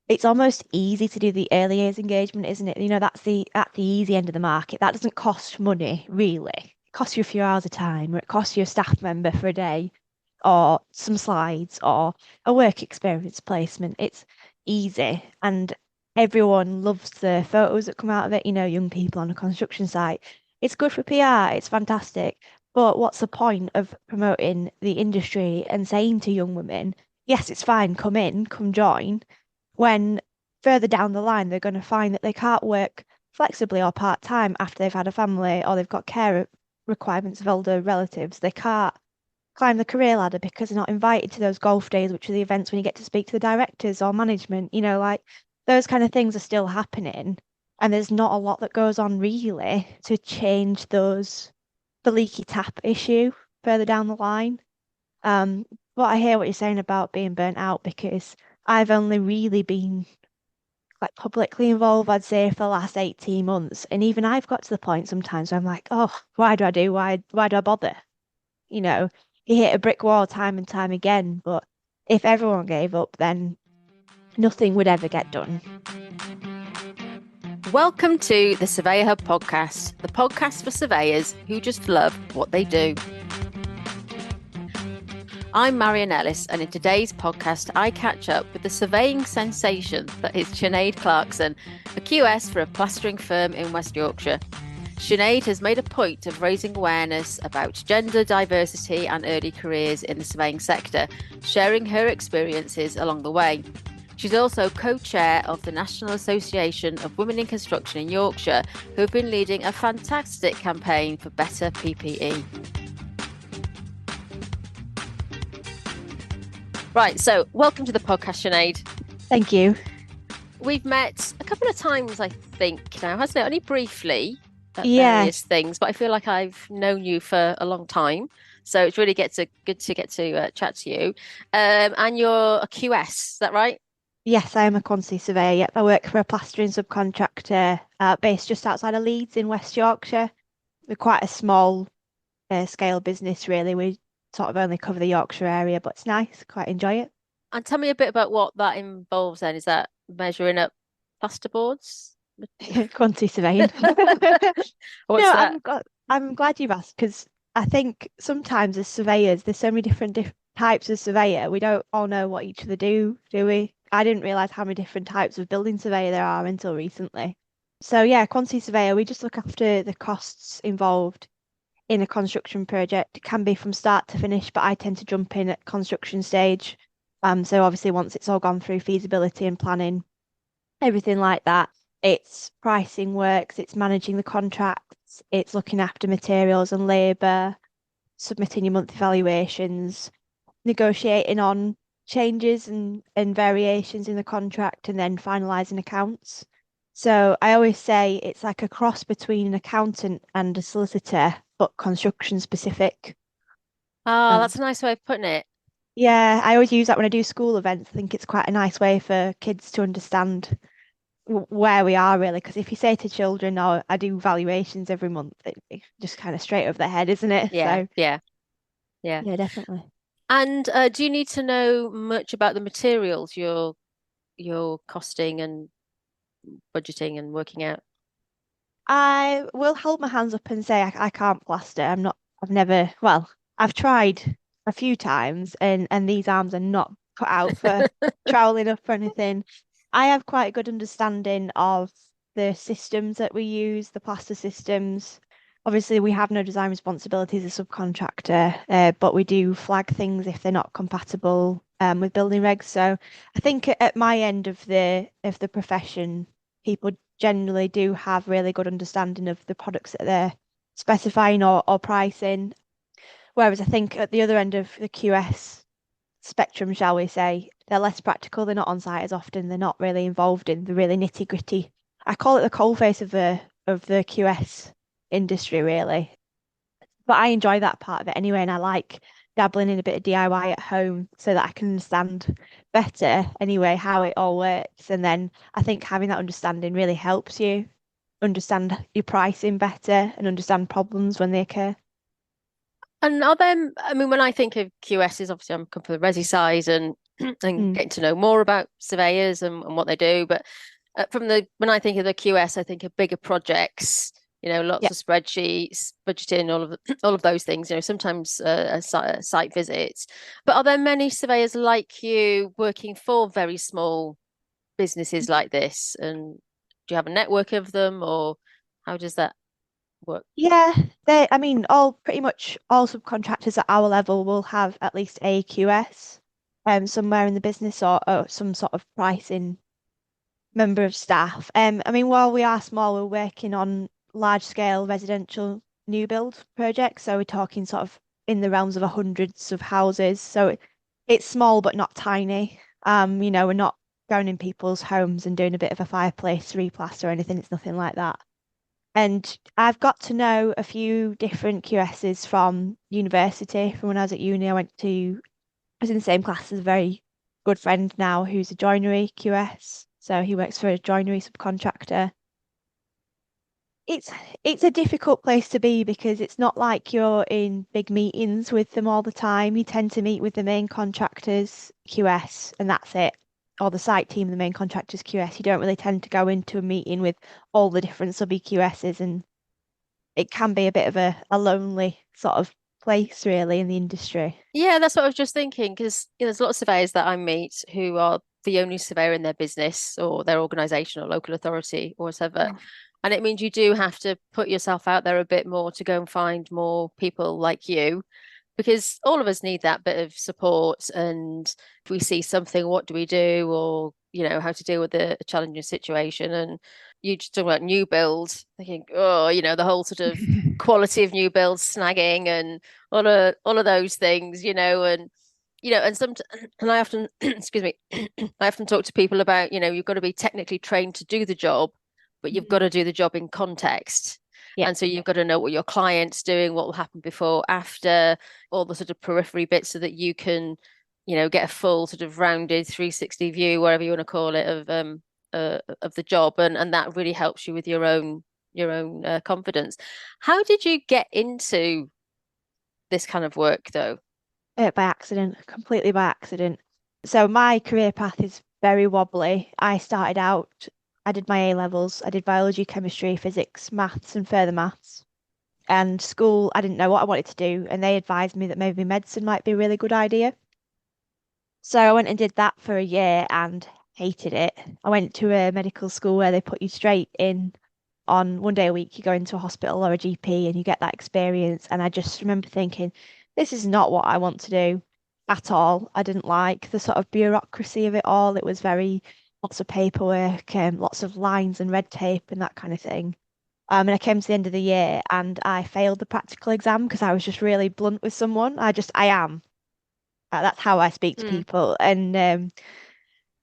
it's almost easy to do the early years engagement, isn't it? That's the easy end of the market. That doesn't cost money, really. It costs you a few hours of time, or it costs you a staff member for a day, or some slides, or a work experience placement. It's easy, and everyone loves the photos that come out of it. Young people on a construction site. It's good for PR. It's fantastic. But what's the point of promoting the industry and saying to young women, yes, it's fine, come in, come join, when further down the line they're going to find that they can't work flexibly or part-time after they've had a family or they've got care requirements of older relatives. They can't climb the career ladder because they're not invited to those golf days, which are the events when you get to speak to the directors or management. Like those kind of things are still happening. And there's not a lot that goes on really to change the leaky tap issue further down the line. Um, but I hear what you're saying about being burnt out because I've only really been like publicly involved, I'd say, for the last 18 months. And even I've got to the point sometimes where I'm like, oh, why do I do? Why do I bother? You know, you hit a brick wall time and time again. But if everyone gave up, then nothing would ever get done. Welcome to the Surveyor Hub podcast, the podcast for surveyors who just love what they do. I'm Marion Ellis, and in today's podcast, I catch up with the surveying sensation that is Sinead Clarkson, a QS for a plastering firm in West Yorkshire. Sinead has made a point of raising awareness about gender diversity and early careers in the surveying sector, sharing her experiences along the way. She's also co-chair of the National Association of Women in Construction in Yorkshire, who have been leading a fantastic campaign for better PPE. Right, so welcome to the podcast, Sinead. Thank you. We've met a couple of times, I think, now, hasn't it? Only briefly at Yeah, various things, but I feel like I've known you for a long time. So it's really good to get to chat to you. And you're a QS, is that right? yes, I am a quantity surveyor. Yep, I work for a plastering subcontractor based just outside of Leeds in West Yorkshire. We're quite a small scale business, really. We sort of only cover the Yorkshire area, but it's nice. Quite enjoy it. And tell me a bit about what that involves then. Is that measuring up plasterboards? Quantity surveying. What's No, that? I'm glad you've asked because I think sometimes as surveyors, there's so many different types of surveyor. We don't all know what each other do we? I didn't realize how many different types of building surveyor there are until recently. So yeah, quantity surveyor, we just look after the costs involved in a construction project. It can be from start to finish, but I tend to jump in at construction stage. So obviously once it's all gone through feasibility and planning, everything like that, it's pricing works, it's managing the contracts, it's looking after materials and labour, submitting your monthly valuations, negotiating on changes and variations in the contract, and then finalising accounts. So I always say it's like a cross between an accountant and a solicitor, but construction specific. Ah, Um, that's a nice way of putting it. yeah, I always use that when I do school events. I think it's quite a nice way for kids to understand where we are really. Because if you say to children, "Oh, I do valuations every month," it's just kind of straight over their head, isn't it? Yeah, So yeah, yeah. yeah, definitely. And do you need to know much about the materials you're costing and budgeting and working out? I will hold my hands up and say I can't plaster. I've never, well, I've tried a few times and these arms are not cut out for troweling up or anything. I have quite a good understanding of the systems that we use, the plaster systems. Obviously, we have no design responsibility as a subcontractor, but we do flag things if they're not compatible with building regs. So I think at my end of the profession, people generally do have really good understanding of the products that they're specifying or pricing. Whereas I think at the other end of the QS spectrum, shall we say, they're less practical, they're not on site as often, they're not really involved in the really nitty-gritty. I call it the coalface of the QS industry, really. But I enjoy that part of it anyway, and I like dabbling in a bit of DIY at home so that I can understand better anyway how it all works. And then I think having that understanding really helps you understand your pricing better and understand problems when they occur. And are them, I mean, when I think of QSs, obviously I'm coming from the resi side, and and Mm. getting to know more about surveyors and what they do. But when I think of the QS, I think of bigger projects, lots Yeah. of spreadsheets, budgeting, all of those things, sometimes site visits. But are there many surveyors like you working for very small businesses like this? And do you have a network of them, or how does that work? Yeah, I mean, pretty much all subcontractors at our level will have at least a QS somewhere in the business, or some sort of pricing member of staff. I mean, while we are small, we're working on large scale residential new build projects. So we're talking sort of in the realms of hundreds of houses. So it's small but not tiny. We're not going in people's homes and doing a bit of a fireplace replaster or anything. It's nothing like that. And I've got to know a few different QSs from university. From when I was at uni, I was in the same class as a very good friend now who's a joinery QS. So he works for a joinery subcontractor. It's it's a difficult place to be because it's not like you're in big meetings with them all the time. You tend to meet with the main contractors QS and that's it. Or the site team, the main contractors QS. You don't really tend to go into a meeting with all the different sub QSs, and it can be a bit of a lonely sort of place really in the industry. Yeah, that's what I was just thinking, because there's a lot of surveyors that I meet who are the only surveyor in their business or their organisation or local authority or whatever. Yeah. And it means you do have to put yourself out there a bit more to go and find more people like you, because all of us need that bit of support. And if we see something, what do we do? Or, how to deal with a challenging situation. And you just talk about new builds, thinking, oh, the whole sort of quality of new builds snagging and all of those things, and and I often excuse me, I often talk to people about, you've got to be technically trained to do the job, but you've got Mhm. to do the job in context. Yeah. And so you've got to know what your client's doing, what will happen before, after, all the sort of periphery bits so that you can, get a full sort of rounded 360 view, whatever you want to call it, of the job. And that really helps you with your own confidence. How did you get into this kind of work though? By accident, completely by accident. So my career path is very wobbly. I did my A levels, I did biology, chemistry, physics, maths, and further maths. And school, I didn't know what I wanted to do, and they advised me that maybe medicine might be a really good idea. So I went and did that for a year and hated it. I went to a medical school where they put you straight in on one day a week. You go into a hospital or a GP and you get that experience. And I just remember thinking, this is not what I want to do at all. I didn't like the sort of bureaucracy of it all. It was very lots of paperwork and lots of lines and red tape and that kind of thing. And I came to the end of the year and I failed the practical exam because I was just really blunt with someone. I am. That's how I speak to Mm. people. And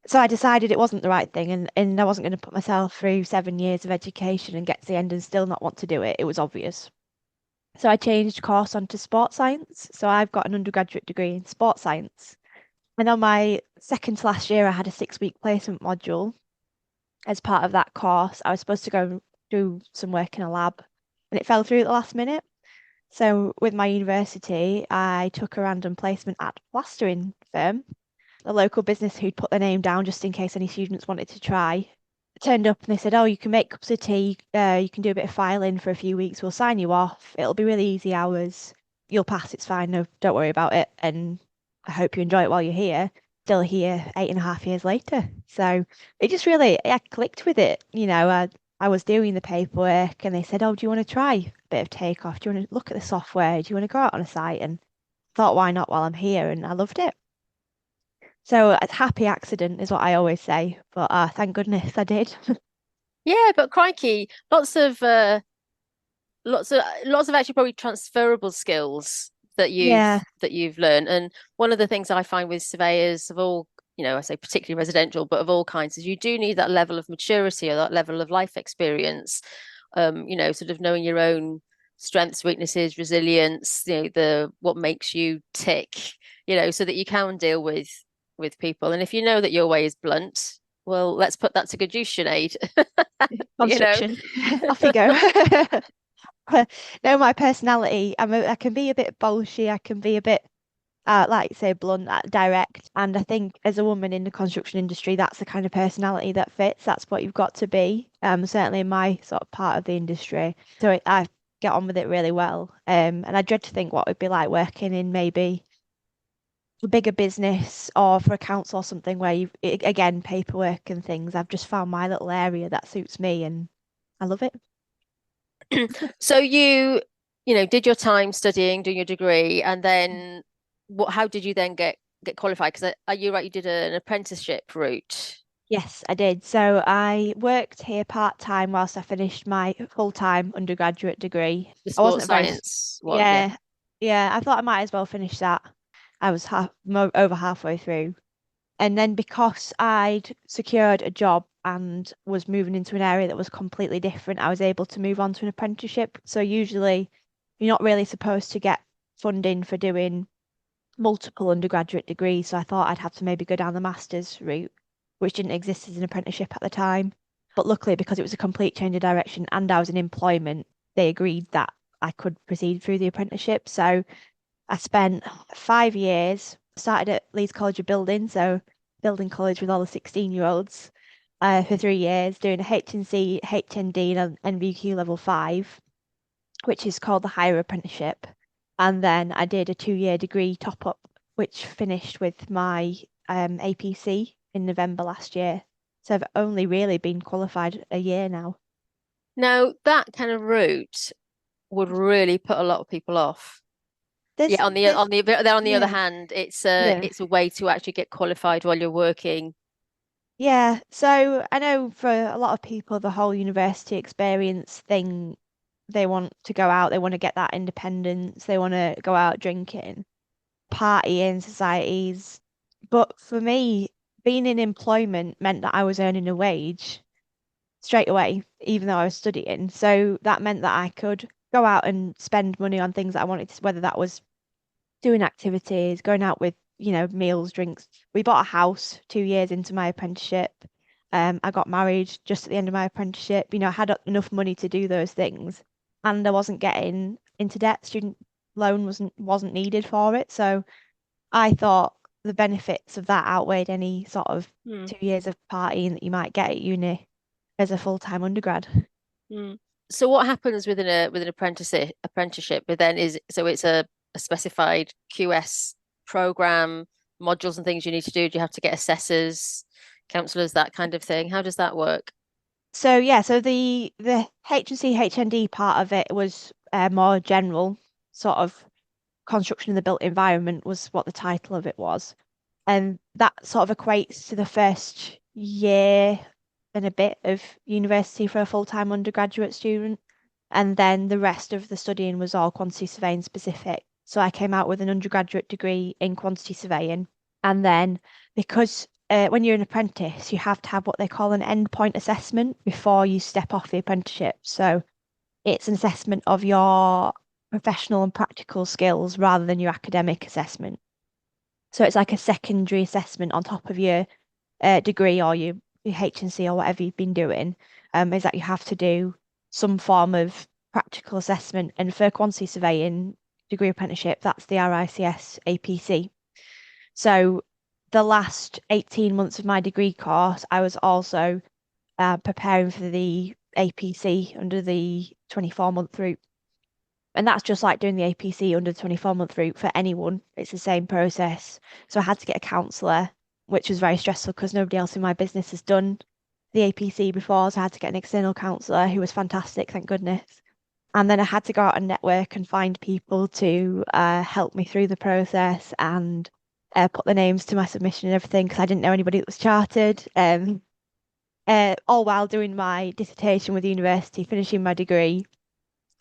so I decided it wasn't the right thing, and I wasn't going to put myself through 7 years of education and get to the end and still not want to do it. It was obvious. So I changed course onto sports science. So I've got an undergraduate degree in sports science. And on my second to last year, I had a 6 week placement module as part of that course. I was supposed to go and do some work in a lab, and it fell through at the last minute. So with my university, I took a random placement at a plastering firm, a local business who'd put their name down just in case any students wanted to try. Turned up and they said, "Oh, you can make cups of tea. You can do a bit of filing for a few weeks. We'll sign you off. It'll be really easy hours. You'll pass. It's fine. No, don't worry about it. And I hope you enjoy it while you're here." Still here 8.5 years later. So it just really, I clicked with it. I was doing the paperwork and they said, "Oh, do you want to try a bit of takeoff? Do you want to look at the software? Do you want to go out on a site?" And thought, why not while I'm here? And I loved it. So a happy accident is what I always say, but thank goodness I did. Yeah, but crikey, lots of actually probably transferable skills that you've Yeah. that you've learned. And one of the things I find with surveyors of all, I say particularly residential, but of all kinds, is you do need that level of maturity or that level of life experience. Sort of knowing your own strengths, weaknesses, resilience, the what makes you tick, so that you can deal with people. And if you know that your way is blunt, well, let's put that to good use, Sinead. you know. Construction. Off you go. No, my personality, I can be a bit bolshy, I can be a bit like say blunt, direct. And I think as a woman in the construction industry, that's the kind of personality that fits. That's what you've got to be. Certainly in my sort of part of the industry. So I get on with it really well. And I dread to think what it would be like working in maybe a bigger business or for a council or something where again, paperwork and things. I've just found my little area that suits me and I love it. So did your time studying, doing your degree, and then how did you then get qualified? Because are you right, you did an apprenticeship route? Yes, I did. So I worked here part-time whilst I finished my full-time undergraduate degree. The I sports wasn't a very, science one, yeah. yeah, yeah, I thought I might as well finish that. I was over halfway through. And then because I'd secured a job and was moving into an area that was completely different, I was able to move on to an apprenticeship. So usually you're not really supposed to get funding for doing multiple undergraduate degrees. So I thought I'd have to maybe go down the master's route, which didn't exist as an apprenticeship at the time. But luckily, because it was a complete change of direction and I was in employment, they agreed that I could proceed through the apprenticeship. So I spent 5 years, started at Leeds College of Building, so building college with all the 16-year-olds, for 3 years, doing a HNC, HND, and NVQ level 5, which is called the higher apprenticeship. And then I did a 2-year degree top up, which finished with my APC in November last year. So I've only really been qualified a year now. Now, that kind of route would really put a lot of people off. Yeah, on the other Yeah, hand, yeah. it's a way to actually get qualified while you're working. Yeah, so I know for a lot of people, the whole university experience thing, they want to go out, they want to get that independence, they want to go out drinking, partying, societies. But for me, being in employment meant that I was earning a wage straight away, even though I was studying. So that meant that I could go out and spend money on things that I wanted to, whether that was doing activities, going out with, meals, drinks. We bought a house 2 years into my apprenticeship. I got married just at the end of my apprenticeship. I had enough money to do those things, and I wasn't getting into debt. Student loan wasn't needed for it. So I thought the benefits of that outweighed any sort of Hmm. 2 years of partying that you might get at uni as a full-time undergrad. Hmm. So what happens with an apprenticeship? But then it's a specified QS program, modules and things you need to do. Do you have to get assessors, counselors, that kind of thing? How does that work? So yeah, so the HNC HND part of it was more general, sort of construction in the built environment was what the title of it was. And that sort of equates to the first year and a bit of university for a full-time undergraduate student. And then the rest of the studying was all quantity surveying specific. So I came out with an undergraduate degree in quantity surveying. And then because when you're an apprentice, you have to have what they call an endpoint assessment before you step off the apprenticeship. So it's an assessment of your professional and practical skills rather than your academic assessment. So it's like a secondary assessment on top of your degree or your HNC or whatever you've been doing, is that you have to do some form of practical assessment. And for quantity surveying degree apprenticeship, that's the RICS APC. So the last 18 months of my degree course, I was also preparing for the APC under the 24-month route. And that's just like doing the APC under the 24-month route for anyone. It's the same process. So I had to get a counsellor, which was very stressful because nobody else in my business has done the APC before. So I had to get an external counsellor who was fantastic, thank goodness. And then I had to go out and network and find people to help me through the process and put the names to my submission and everything because I didn't know anybody that was chartered. All while doing my dissertation with the university, finishing my degree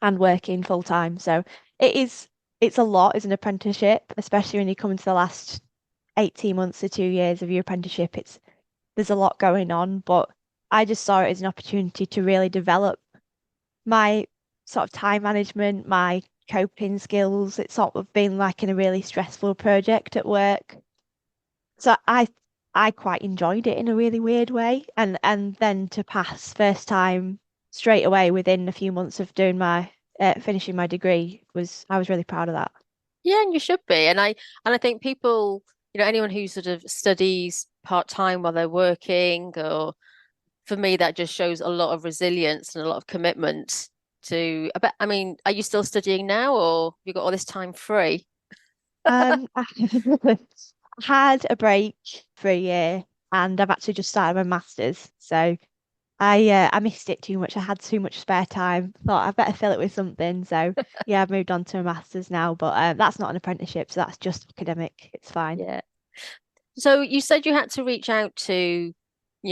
and working full time. So it's a lot as an apprenticeship, especially when you come into the last 18 months to 2 years of your apprenticeship. There's a lot going on, but I just saw it as an opportunity to really develop my sort of time management, my coping skills. It's sort of been like in a really stressful project at work. So I quite enjoyed it in a really weird way. And then to pass first time straight away within a few months of doing my finishing my degree I was really proud of that. Yeah, and you should be. And I think people, anyone who sort of studies part-time while they're working, or for me, that just shows a lot of resilience and a lot of commitment to. I mean, are you still studying now, or have you got all this time free? I had a break for a year and I've actually just started my master's. So I missed it too much. I had too much spare time. Thought I'd better fill it with something. So yeah, I've moved on to a master's now, but that's not an apprenticeship, so that's just academic. It's fine. Yeah. So you said you had to reach out to,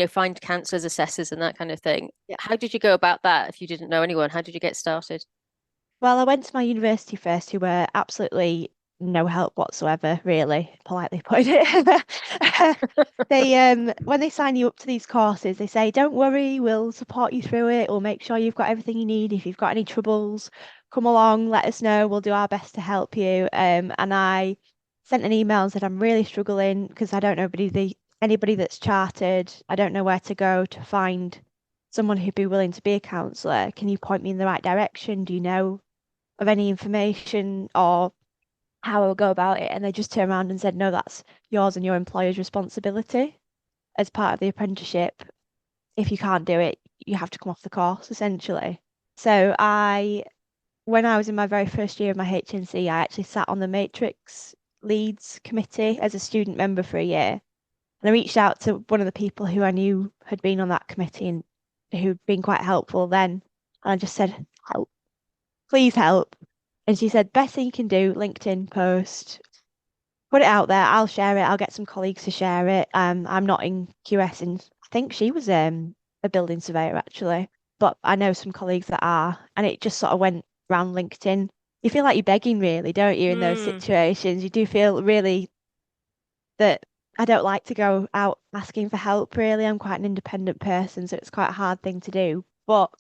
find counselors, assessors, and that kind of thing. Yeah. How did you go about that if you didn't know anyone? How did you get started? Well, I went to my university first, who were absolutely no help whatsoever, really, politely put it. They when they sign you up to these courses, they say, "Don't worry, we'll support you through it. We'll make sure you've got everything you need. If you've got any troubles, come along, let us know. We'll do our best to help you." And I sent an email and said, "I'm really struggling because I don't know anybody that's chartered. I don't know where to go to find someone who'd be willing to be a counsellor. Can you point me in the right direction? Do you know of any information or how I would go about it?" And they just turned around and said, "No, that's yours and your employer's responsibility as part of the apprenticeship. If you can't do it, you have to come off the course, essentially." So when I was in my very first year of my HNC, I actually sat on the Matrix Leads committee as a student member for a year. And I reached out to one of the people who I knew had been on that committee and who'd been quite helpful then. And I just said, "Help, please help." And she said, "Best thing you can do, LinkedIn post, put it out there. I'll share it. I'll get some colleagues to share it." I'm not in QS, and I think she was a building surveyor actually, but I know some colleagues that are, and it just sort of went round LinkedIn. You feel like you're begging, really, don't you, in those Mm. situations? You do feel really that I don't like to go out asking for help, really. I'm quite an independent person, so it's quite a hard thing to do. But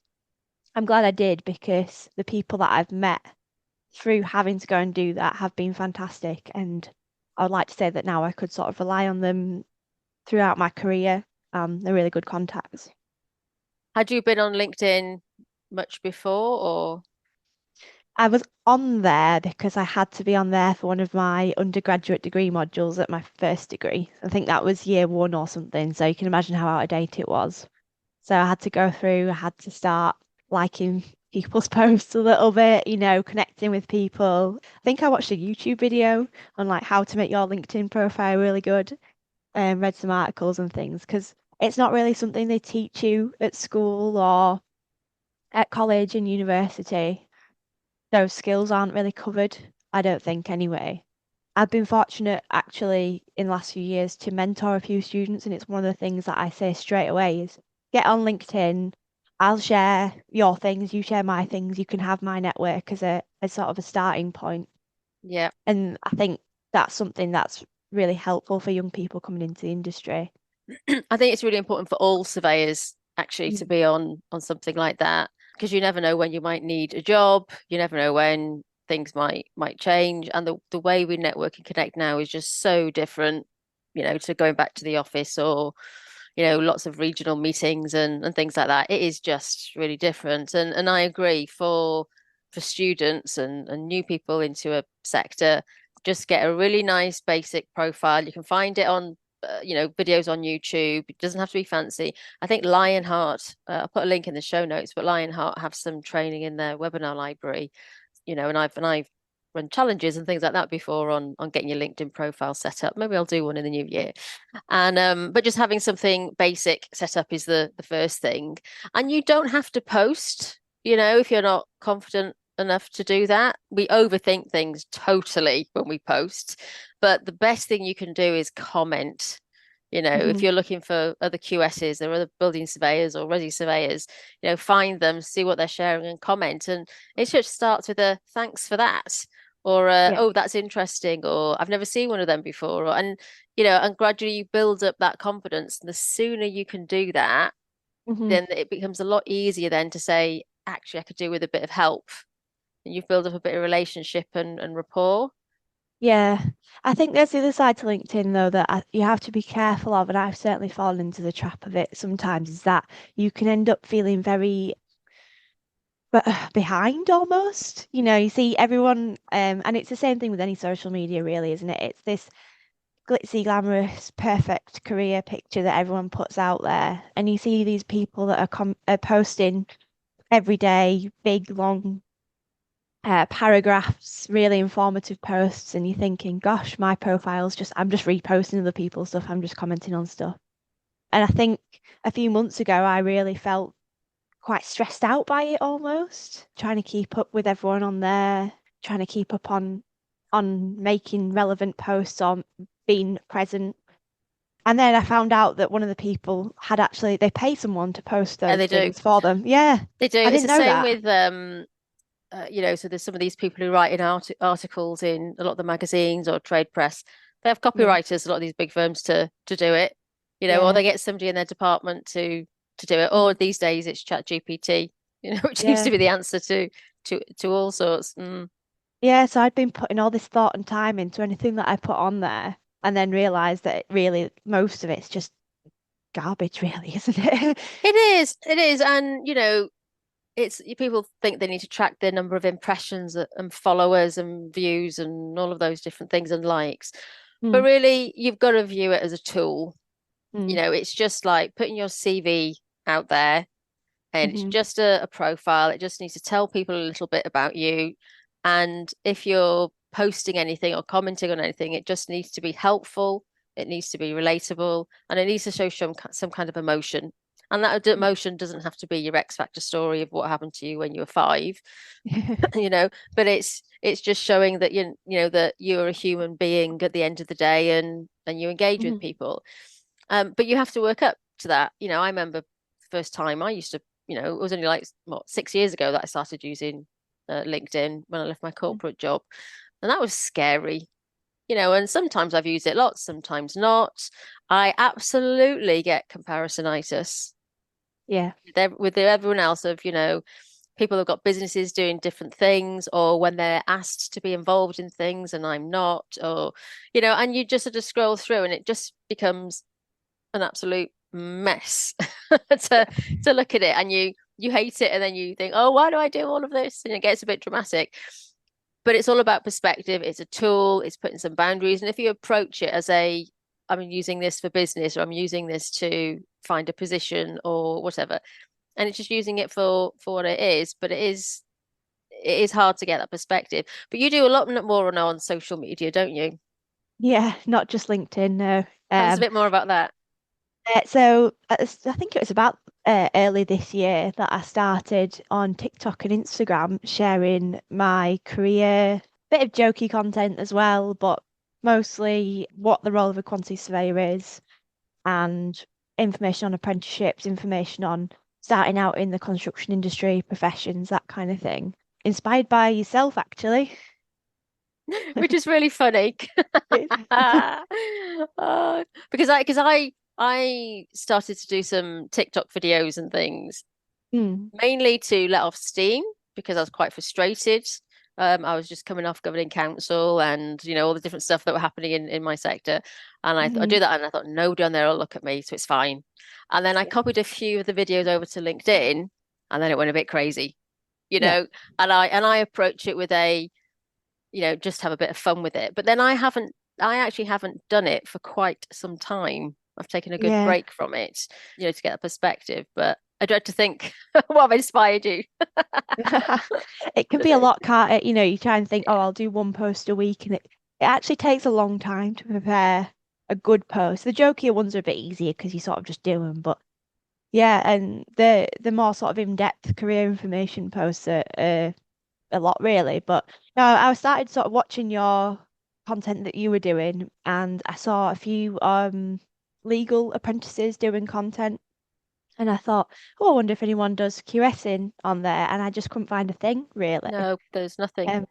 I'm glad I did because the people that I've met through having to go and do that have been fantastic. And I would like to say that now I could sort of rely on them throughout my career. They're really good contacts. Had you been on LinkedIn much before, or? I was on there because I had to be on there for one of my undergraduate degree modules at my first degree. I think that was year one or something. So you can imagine how out of date it was. So I had to go through, I had to start liking people's posts a little bit, connecting with people. I think I watched a YouTube video on like how to make your LinkedIn profile really good and read some articles and things because it's not really something they teach you at school or at college and university. Those skills aren't really covered, I don't think anyway. I've been fortunate actually in the last few years to mentor a few students, and it's one of the things that I say straight away is get on LinkedIn. I'll share your things, you share my things, you can have my network as sort of a starting point. Yeah. And I think that's something that's really helpful for young people coming into the industry. I think it's really important for all surveyors actually to Mm. be on something like that, because you never know when you might need a job. You never know when things might change, and the way we network and connect now is just so different, to going back to the office, or lots of regional meetings and things like that. It is just really different, and I agree, for students and new people into a sector, just get a really nice basic profile. You can find it on videos on YouTube. It doesn't have to be fancy. I think Lionheart, I'll put a link in the show notes, but Lionheart have some training in their webinar library, and I've run challenges and things like that before on getting your LinkedIn profile set up. Maybe I'll do one in the new year. And but just having something basic set up is the first thing. And you don't have to post, if you're not confident enough to do that. We overthink things totally when we post, but the best thing you can do is comment. If Mhm. you're looking for other QSs or other building surveyors or resi surveyors, find them, see what they're sharing and comment. And it just starts with a thanks for that, or Yeah. oh, that's interesting, or I've never seen one of them before, and gradually you build up that confidence. And the sooner you can do that, Hmm. then it becomes a lot easier then to say, actually, I could do with a bit of help. And you've built up a bit of relationship and rapport. Yeah. I think there's the other side to LinkedIn though that you have to be careful of, and I've certainly fallen into the trap of it sometimes, is that you can end up feeling very but behind almost. You know, you see everyone, and it's the same thing with any social media, really, isn't it? It's this glitzy, glamorous, perfect career picture that everyone puts out there, and you see these people that are posting every day, big, long paragraphs, really informative posts, and you're thinking, gosh, my profile's just, I'm just reposting other people's stuff, I'm just commenting on stuff. And I think a few months ago, I really felt quite stressed out by it almost, trying to keep up with everyone on there, trying to keep up on making relevant posts, on being present. And then I found out that one of the people had actually, they pay someone to post Yeah, those they do. things for them. Yeah, They do. I It's didn't the know same that. with so there's some of these people who write in articles in a lot of the magazines or trade press. They have Yeah, copywriters, a lot of these big firms to do it, or yeah, they get somebody in their department to do it. Or mm, these days it's Chat GPT, which seems to yeah. be the answer to all sorts. Yeah, so I'd been putting all this thought and time into anything that I put on there, and then realized that really most of it's just garbage, really, isn't it? It is, and it's people think they need to track the number of impressions and followers and views and all of those different things and likes. But Mm, really, you've got to view it as a tool. mm, It's just like putting your CV out there, and it's hmm just a profile. It just needs to tell people a little bit about you. And if you're posting anything or commenting on anything, it just needs to be helpful. It needs to be relatable, and it needs to show some kind of emotion. And that emotion doesn't have to be your X Factor story of what happened to you when you were five, but it's just showing that that you're a human being at the end of the day, and you engage with Mhm. people. But you have to work up to that. I remember the first time I used to, it was only like what 6 years ago that I started using LinkedIn when I left my corporate job, and that was scary. And sometimes I've used it lots, sometimes not. I absolutely get comparisonitis Yeah. with everyone else of, people have got businesses doing different things, or when they're asked to be involved in things and I'm not, or, and you just sort of scroll through and it just becomes an absolute mess to Yeah. to look at it, and you hate it, and then you think, oh, why do I do all of this? And it gets a bit dramatic. But it's all about perspective. It's a tool, it's putting some boundaries. And if you approach it as I'm using this for business, or I'm using this to find a position or whatever, and it's just using it for what it is, but it is hard to get that perspective. But you do a lot more on social media, don't you? Yeah, not just LinkedIn, no. Tell us a Um, bit more about that. I think it was about early this year that I started on TikTok and Instagram sharing my career, bit of jokey content as well, but mostly what the role of a quantity surveyor is and information on apprenticeships, information on starting out in the construction industry, professions, that kind of thing. Inspired by yourself, actually. Which is really funny. Because I started to do some TikTok videos and things, Mm, mainly to let off steam because I was quite frustrated. I was just coming off governing council and all the different stuff that were happening in my sector, and I hmm do that, and I thought nobody on there will look at me, so it's fine. And then I copied a few of the videos over to LinkedIn, and then it went a bit crazy, you Yeah. know. And I approach it with just have a bit of fun with it. But then I actually haven't done it for quite some time. I've taken a good Yeah. break from it, to get a perspective. But I dread to think what inspired you It can to be a do. lot, can't it? You know, you try and think, oh, I'll do one post a week, and it actually takes a long time to prepare a good post. The jokier ones are a bit easier because you sort of just do them, but yeah, and the more sort of in-depth career information posts are a lot really. But no, I started sort of watching your content that you were doing, and I saw a few legal apprentices doing content. And I thought, oh, I wonder if anyone does QSing on there. And I just couldn't find a thing really. No, there's nothing. Um,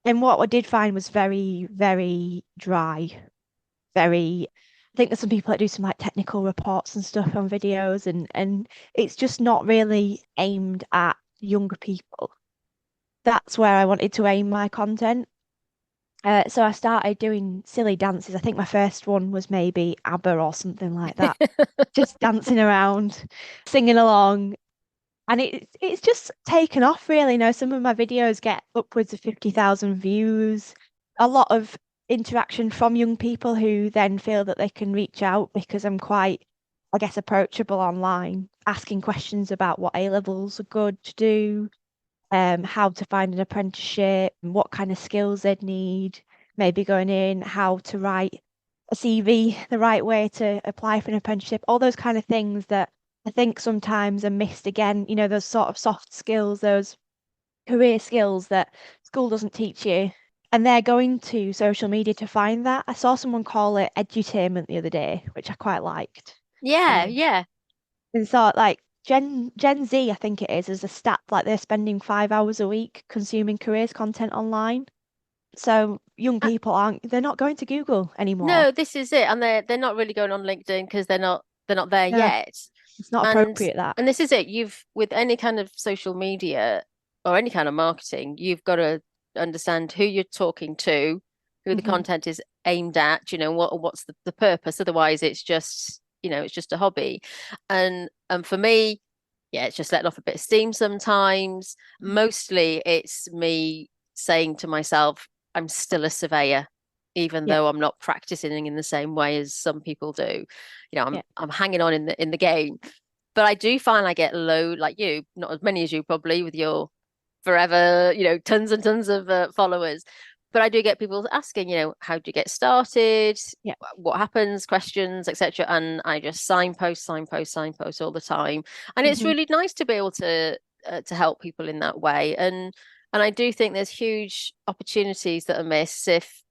and what I did find was very, very dry. Very, I think there's some people that do some like technical reports and stuff on videos, and it's just not really aimed at younger people. That's where I wanted to aim my content. So I started doing silly dances. I think my first one was maybe ABBA or something like that. Just dancing around, singing along. And it's just taken off really. You know, some of my videos get upwards of 50,000 views. A lot of interaction from young people who then feel that they can reach out because I'm quite, I guess, approachable online, asking questions about what A levels are good to do, how to find an apprenticeship, and what kind of skills they'd need, maybe going in, how to write a CV the right way to apply for an apprenticeship, all those kind of things that I think sometimes are missed again, those sort of soft skills, those career skills that school doesn't teach you. And they're going to social media to find that. I saw someone call it edutainment the other day, which I quite liked. Yeah, Um, yeah. and so like Gen Z, I think it is a stat like they're spending 5 hours a week consuming careers content online. So young Uh, people they're not going to Google anymore. No, this is it. And they're not really going on LinkedIn because they're not there No, yet. it's not And appropriate that. and this is it. You've with any kind of social media or any kind of marketing, you've got to understand who you're talking to, who the Hmm. content is aimed at, what's the purpose. Otherwise it's just, it's just a hobby. And for me, yeah, it's just letting off a bit of steam sometimes. Mostly it's me saying to myself, I'm still a surveyor, even Yeah, though I'm not practicing in the same way as some people do. I'm yeah. I'm hanging on in the game. But I do find I get low, like you, not as many as you probably with your forever, tons and tons of followers. But I do get people asking, how do you get started? Yeah. What happens? Questions, etc. And I just signpost, signpost, signpost all the time. And it's Hmm. really nice to be able to help people in that way. And I do think there's huge opportunities that are missed if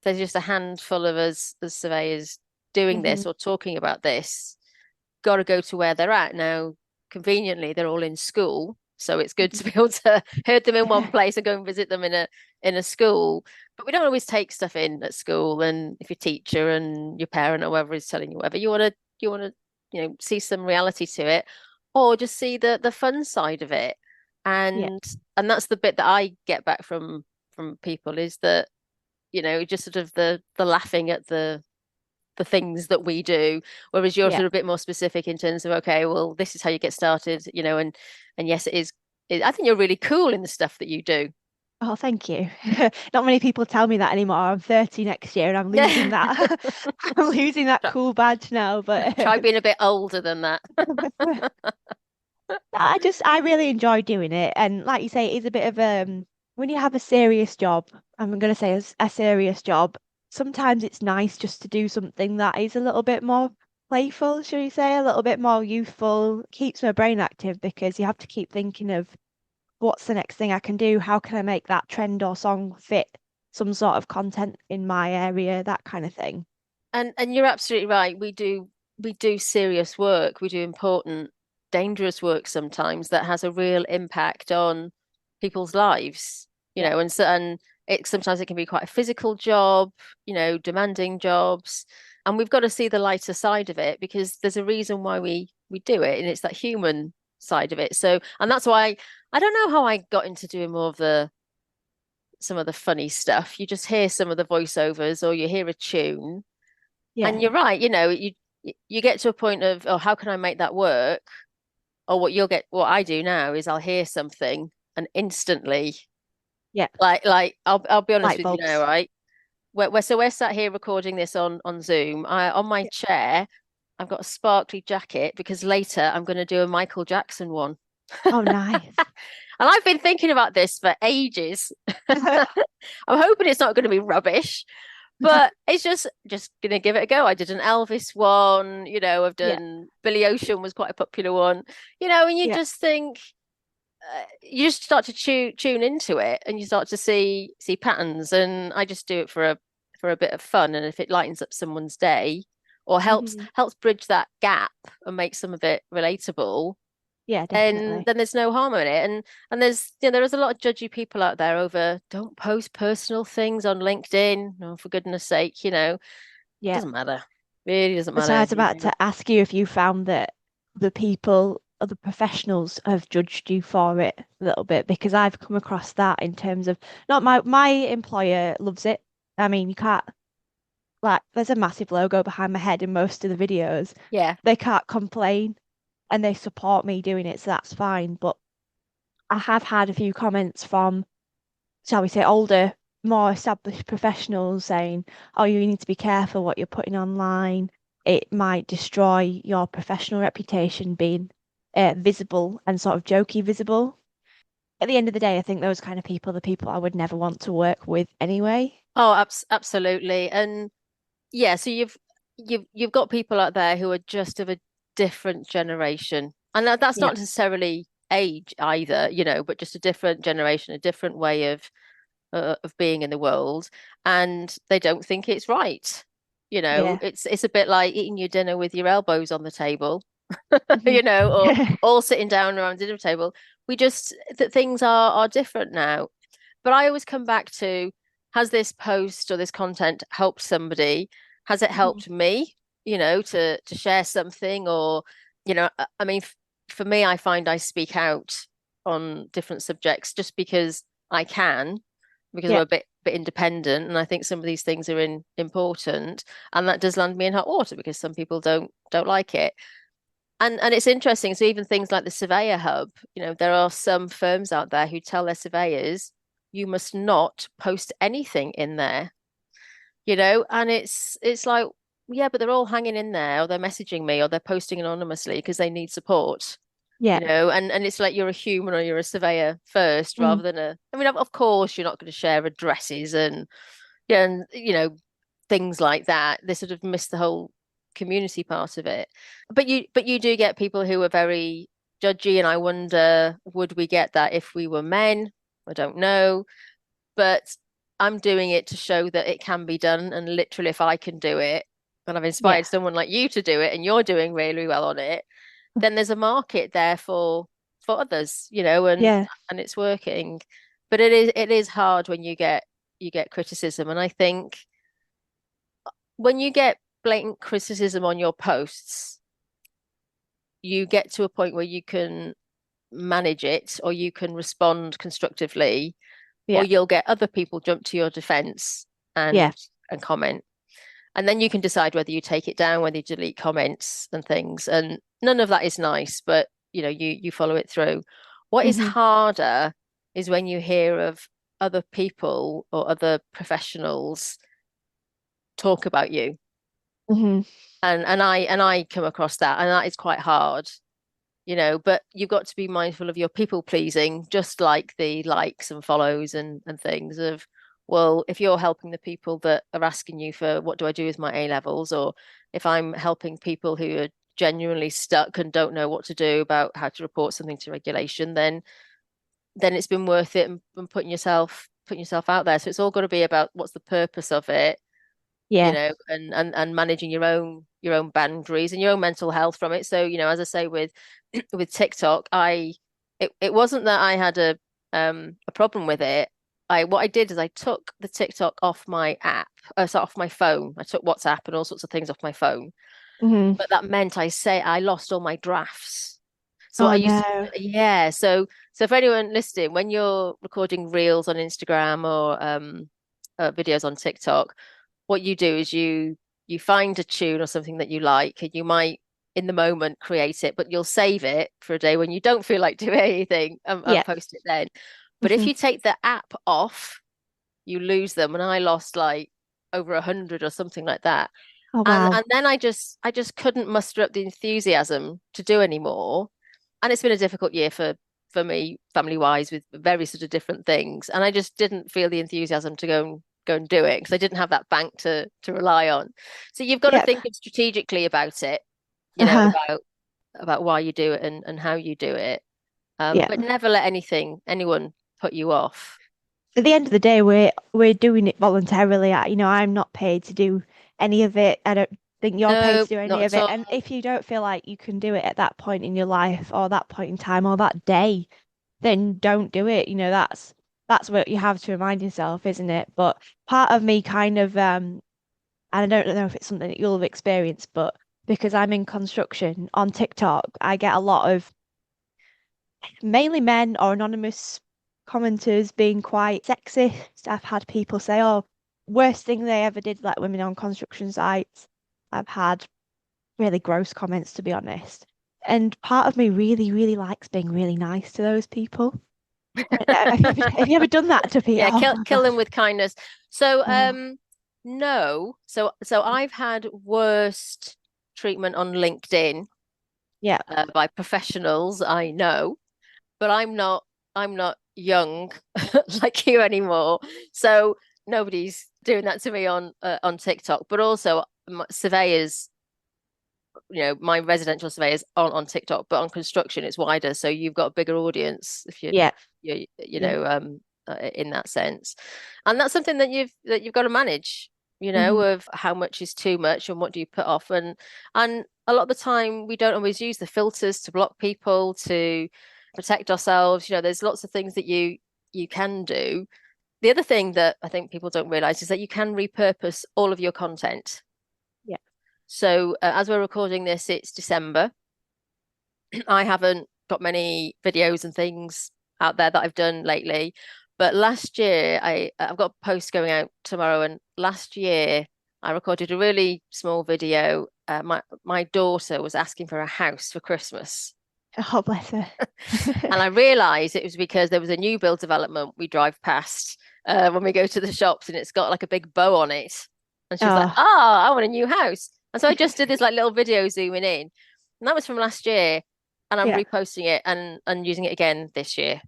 there's just a handful of us as surveyors doing Hmm. this or talking about this. Got to go to where they're at now. Conveniently, they're all in school, so it's good to be able to herd them in one place and go and visit them in a school. But we don't always take stuff in at school. And if your teacher and your parent or whoever is telling you whatever, you want to see some reality to it, or just see the fun side of it. Yeah. And that's the bit that I get back from people is that just sort of the laughing at the things that we do, whereas you're Yeah. sort of a bit more specific in terms of, okay, well, this is how you get started, and yes, it is. I think you're really cool in the stuff that you do. Oh, thank you. Not many people tell me that anymore. I'm 30 next year and I'm losing Yeah. that. I'm losing that try, cool badge now, but try being a bit older than that. I really enjoy doing it. And like you say, it is a bit of when you have a serious job, I'm gonna say a serious job, sometimes it's nice just to do something that is a little bit more playful, shall we say, a little bit more youthful, keeps my brain active because you have to keep thinking of what's the next thing I can do? How can I make that trend or song fit some sort of content in my area, that kind of thing. And you're absolutely right. We do serious work. We do important, dangerous work sometimes that has a real impact on people's lives. Yeah. And it sometimes it can be quite a physical job, demanding jobs. And we've got to see the lighter side of it because there's a reason why we do it, and it's that human side of it. So, and that's why I don't know how I got into doing more of the some of the funny stuff. You just hear some of the voiceovers or you hear a tune Yeah. and you're right, you get to a point of, oh, how can I make that work? Or what I do now is I'll hear something and instantly, Yeah. like I'll be honest Light with you now, bulbs. right? We're sat here recording this on Zoom. On my Yeah. chair, I've got a sparkly jacket because later I'm going to do a Michael Jackson one. Oh, nice. And I've been thinking about this for ages. I'm hoping it's not going to be rubbish. But it's just gonna give it a go. I did an Elvis one, I've Yeah. done Billy Ocean was quite a popular one, and you Yeah. just think you just start to tune into it, and you start to see patterns. And I just do it for a bit of fun, and if it lightens up someone's day or helps Hmm. helps bridge that gap and make some of it relatable, Yeah, then definitely. then there's no harm in it. And there's there is a lot of judgy people out there over don't post personal things on LinkedIn. No, for goodness sake, Yeah. doesn't matter. Really doesn't So I matter. was about to ask you if you found that the people or the professionals have judged you for it a little bit because I've come across that in terms of not my employer loves it. I mean, you can't like there's a massive logo behind my head in most of the videos. Yeah. They can't complain. and they support me doing it, so that's fine. But I have had a few comments from, shall we say, older, more established professionals saying, oh, you need to be careful what you're putting online. It might destroy your professional reputation being visible and sort of jokey visible. At the end of the day, I think those kind of people are the people I would never want to work with anyway. Oh, absolutely. And yeah, so you've got people out there who are just of a different generation. And that's Yeah, not necessarily age either, but just a different generation, a different way of being in the world, and they don't think it's right. yeah. It's a bit like eating your dinner with your elbows on the table, Mhm. or all sitting down around the dinner table. We just that things are different now. But I always come back to, has this post or this content helped somebody? Has it Mhm. helped me, to share something? Or, I mean, for me, I find I speak out on different subjects just because I can, because I'm Yeah, a bit independent, and I think some of these things are important, and that does land me in hot water because some people don't like it. And it's interesting. So even things like the Surveyor Hub, there are some firms out there who tell their surveyors, you must not post anything in there, and it's like, yeah, but they're all hanging in there, or they're messaging me, or they're posting anonymously because they need support, yeah. and it's like you're a human or you're a surveyor first Mm. rather than I mean, of course you're not going to share addresses and yeah, and things like that. They sort of miss the whole community part of it. But you do get people who are very judgy, and I wonder, would we get that if we were men? I don't know. But I'm doing it to show that it can be done, and literally if I can do it, and I've Yeah, inspired someone like you to do it, and you're doing really well on it, then there's a market there for others, yeah. and it's working. But it is hard when you get criticism, and I think when you get blatant criticism on your posts, you get to a point where you can manage it, or you can respond constructively, or Yeah, you'll get other people jump to your defense yeah. and comment. And then you can decide whether you take it down, whether you delete comments and things. And none of that is nice, but you follow it through. What is Hmm. harder is when you hear of other people or other professionals talk about you. Hmm. And I come across that, and that is quite hard, but you've got to be mindful of your people pleasing, just like the likes and follows and things of, well, if you're helping the people that are asking you for what do I do with my A levels, or if I'm helping people who are genuinely stuck and don't know what to do about how to report something to regulation, then it's been worth it, and putting yourself out there. So it's all got to be about what's the purpose of it, Yeah. and managing your own boundaries and your own mental health from it. So, as I say with with TikTok, it wasn't that I had a problem with it. What I did is I took the TikTok off my app, so off my phone. I took WhatsApp and all sorts of things off my phone. Hmm. But that meant I lost all my drafts. So what I Oh used to, no. yeah. So for anyone listening, when you're recording reels on Instagram or videos on TikTok, what you do is you find a tune or something that you like, and you might in the moment create it, but you'll save it for a day when you don't feel like doing anything, and Yeah. post it then. But if Hmm. you take the app off, you lose them, and I lost like over 100 or something like that. Oh And wow. then I just couldn't muster up the enthusiasm to do anymore. And it's been a difficult year for me, family wise, with very sort of different things. And I just didn't feel the enthusiasm to go and do it because I didn't have that bank to rely on. So you've got to Yep. think strategically about it, Uh-huh. about why you do it and how you do it. Yeah. But never let anyone put you off. At the end of the day, we're doing it voluntarily. I'm not paid to do any of it. I don't think you're paid No, to do any not of at it. all. And if you don't feel like you can do it at that point in your life or that point in time or that day, then don't do it. That's what you have to remind yourself, isn't it? But part of me kind of and I don't know if it's something that you'll have experienced, but because I'm in construction on TikTok, I get a lot of mainly men or anonymous commenters being quite sexist. I've had people say, oh, worst thing they ever did, like women on construction sites. I've had really gross comments, to be honest. And part of me really, really likes being really nice to those people. Have you ever done that to people? Yeah, Oh my kill them gosh. with kindness. So, Oh, no. So I've had worst treatment on LinkedIn yeah. by professionals I know, but I'm not young like you anymore. So nobody's doing that to me on TikTok. But also surveyors, my residential surveyors aren't on TikTok, but on construction it's wider. So you've got a bigger audience if Yeah. Yeah. in that sense. And that's something that you've got to manage, Hmm. of how much is too much and what do you put off. And a lot of the time we don't always use the filters to block people, to protect ourselves. There's lots of things that you can do. The other thing that I think people don't realize is that you can repurpose all of your content. Yeah. So as we're recording this, it's December. I haven't got many videos and things out there that I've done lately. But last year, I've got a post going out tomorrow, and last year I recorded a really small video. My daughter was asking for a house for Christmas, Oh, bless her. and I realised it was because there was a new build development we drive past when we go to the shops, and it's got like a big bow on it. And she was like, Oh, "Oh, I want a new house." And so I just did this like little video zooming in, and that was from last year. And I'm yeah. reposting it and using it again this year.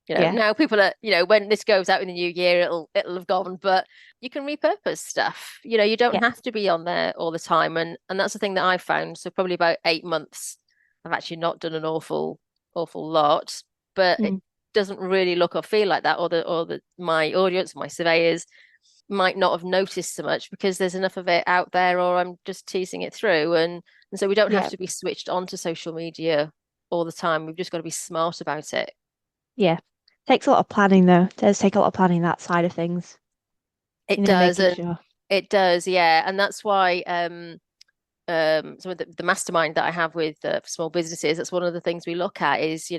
Yeah. Now people are, when this goes out in the new year, it'll have gone, but you can repurpose stuff. You don't Yeah. have to be on there all the time. And that's the thing that I've found. So probably about 8 months, I've actually not done an awful lot, but it Mm. doesn't really look or feel like that, or my audience, my surveyors might not have noticed so much because there's enough of it out there, or I'm just teasing it through. And so we don't have Yeah. to be switched onto social media all the time. We've just got to be smart about it. Yeah. Takes a lot of planning though. It does take a lot of planning that side of things. It does, Making and sure. it does, yeah. And that's why some of the mastermind that I have with small businesses, that's one of the things we look at is,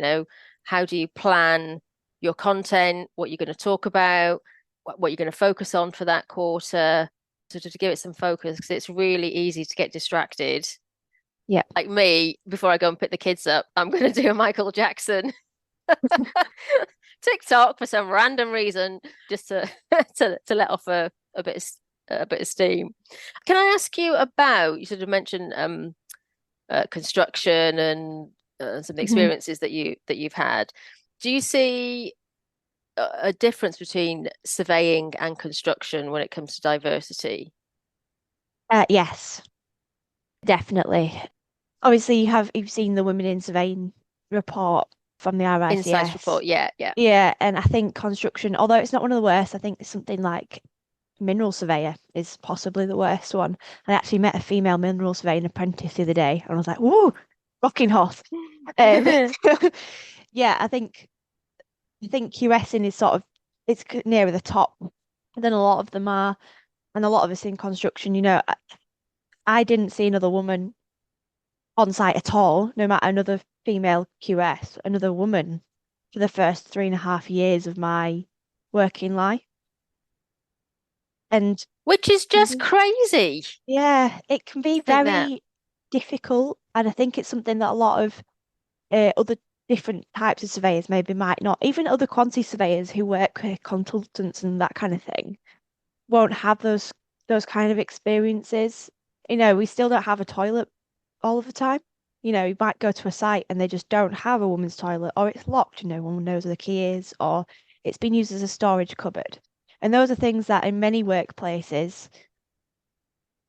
how do you plan your content, what you're going to talk about, what you're going to focus on for that quarter, to give it some focus, because it's really easy to get distracted. Yeah. Like me, before I go and pick the kids up, I'm going to do a Michael Jackson TikTok for some random reason, just to to let off a bit of steam. Can I ask you about, you sort of mentioned construction and some of the Hmm. experiences that you've had. Do you see a difference between surveying and construction when it comes to diversity? Yes, definitely. Obviously, you've seen the Women in Surveying report from the Insights RICS. report, yeah, yeah. Yeah, and I think construction, although it's not one of the worst, I think something like mineral surveyor is possibly the worst one. I actually met a female mineral surveying apprentice the other day, and I was like, "Woo, rocking hot." Um, yeah, I think QSing is sort of nearer the top than a lot of them are, and a lot of us in construction. I didn't see another woman on site at all, no matter another female QS, another woman for the first 3.5 years of my working life. And Which is just crazy yeah, it can be to think that. very difficult. And I think it's something that a lot of other different types of surveyors maybe might not, even other quantity surveyors who work with consultants and that kind of thing, won't have those kind of experiences. We still don't have a toilet all of the time. You might go to a site and they just don't have a woman's toilet, or it's locked and no one knows where the key is, or it's been used as a storage cupboard. And those are things that in many workplaces,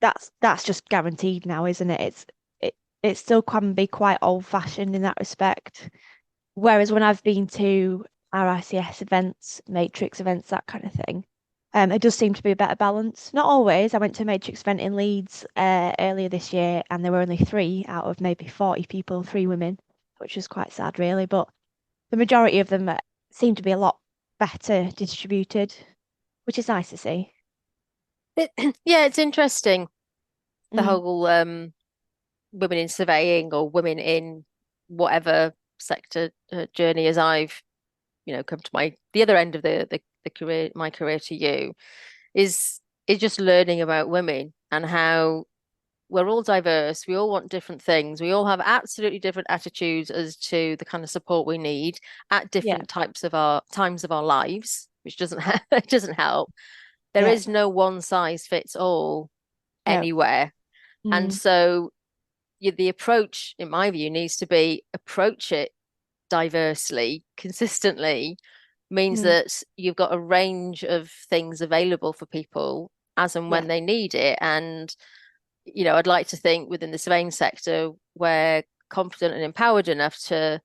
that's just guaranteed now, isn't it? It still can be quite old-fashioned in that respect. Whereas when I've been to RICS events, Matrix events, that kind of thing, it does seem to be a better balance. Not always. I went to a Matrix event in Leeds earlier this year, and there were only three out of maybe 40 people, three women, which was quite sad, really. But the majority of them seem to be a lot better distributed, which is nice to see. Yeah, it's interesting, the Mm, whole women in surveying or women in whatever sector journey, as I've come to the other end of the career, my career to you, is just learning about women and how we're all diverse. We all want different things. We all have absolutely different attitudes as to the kind of support we need at Yeah. different types of our times of our lives, which doesn't it doesn't help. There Yeah. is no one size fits all No. anywhere. And Mm, so the approach, in my view, needs to be approach it diversely, consistently, means mm, that you've got a range of things available for people as and yeah. when they need it. And, I'd like to think within the surveying sector, we're confident and empowered enough to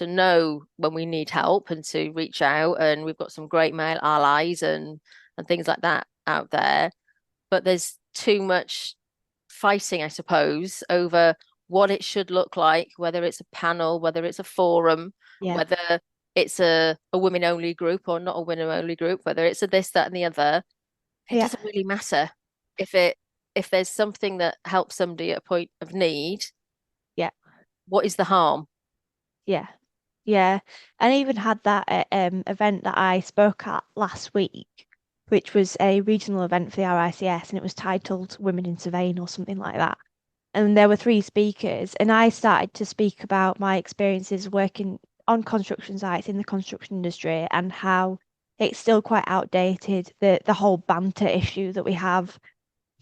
know when we need help and to reach out. And we've got some great male allies and things like that out there. But there's too much fighting, I suppose, over what it should look like, whether it's a panel, whether it's a forum, Yeah. whether it's a women only group or not a women only group, whether it's a this, that, and the other. It Yeah. doesn't really matter if it if there's something that helps somebody at a point of need. Yeah. What is the harm? Yeah. Yeah. And I even had that event that I spoke at last week, which was a regional event for the RICS, and it was titled Women in Surveying or something like that. And there were three speakers, and I started to speak about my experiences working on construction sites in the construction industry and how it's still quite outdated, the whole banter issue that we have,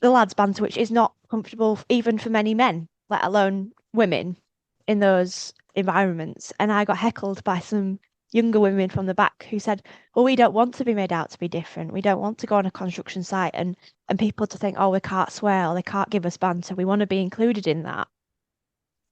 the lads banter, which is not comfortable even for many men, let alone women in those environments. And I got heckled by some younger women from the back who said, well, we don't want to be made out to be different. We don't want to go on a construction site and people to think, oh, we can't swear or they can't give us banter. We want to be included in that.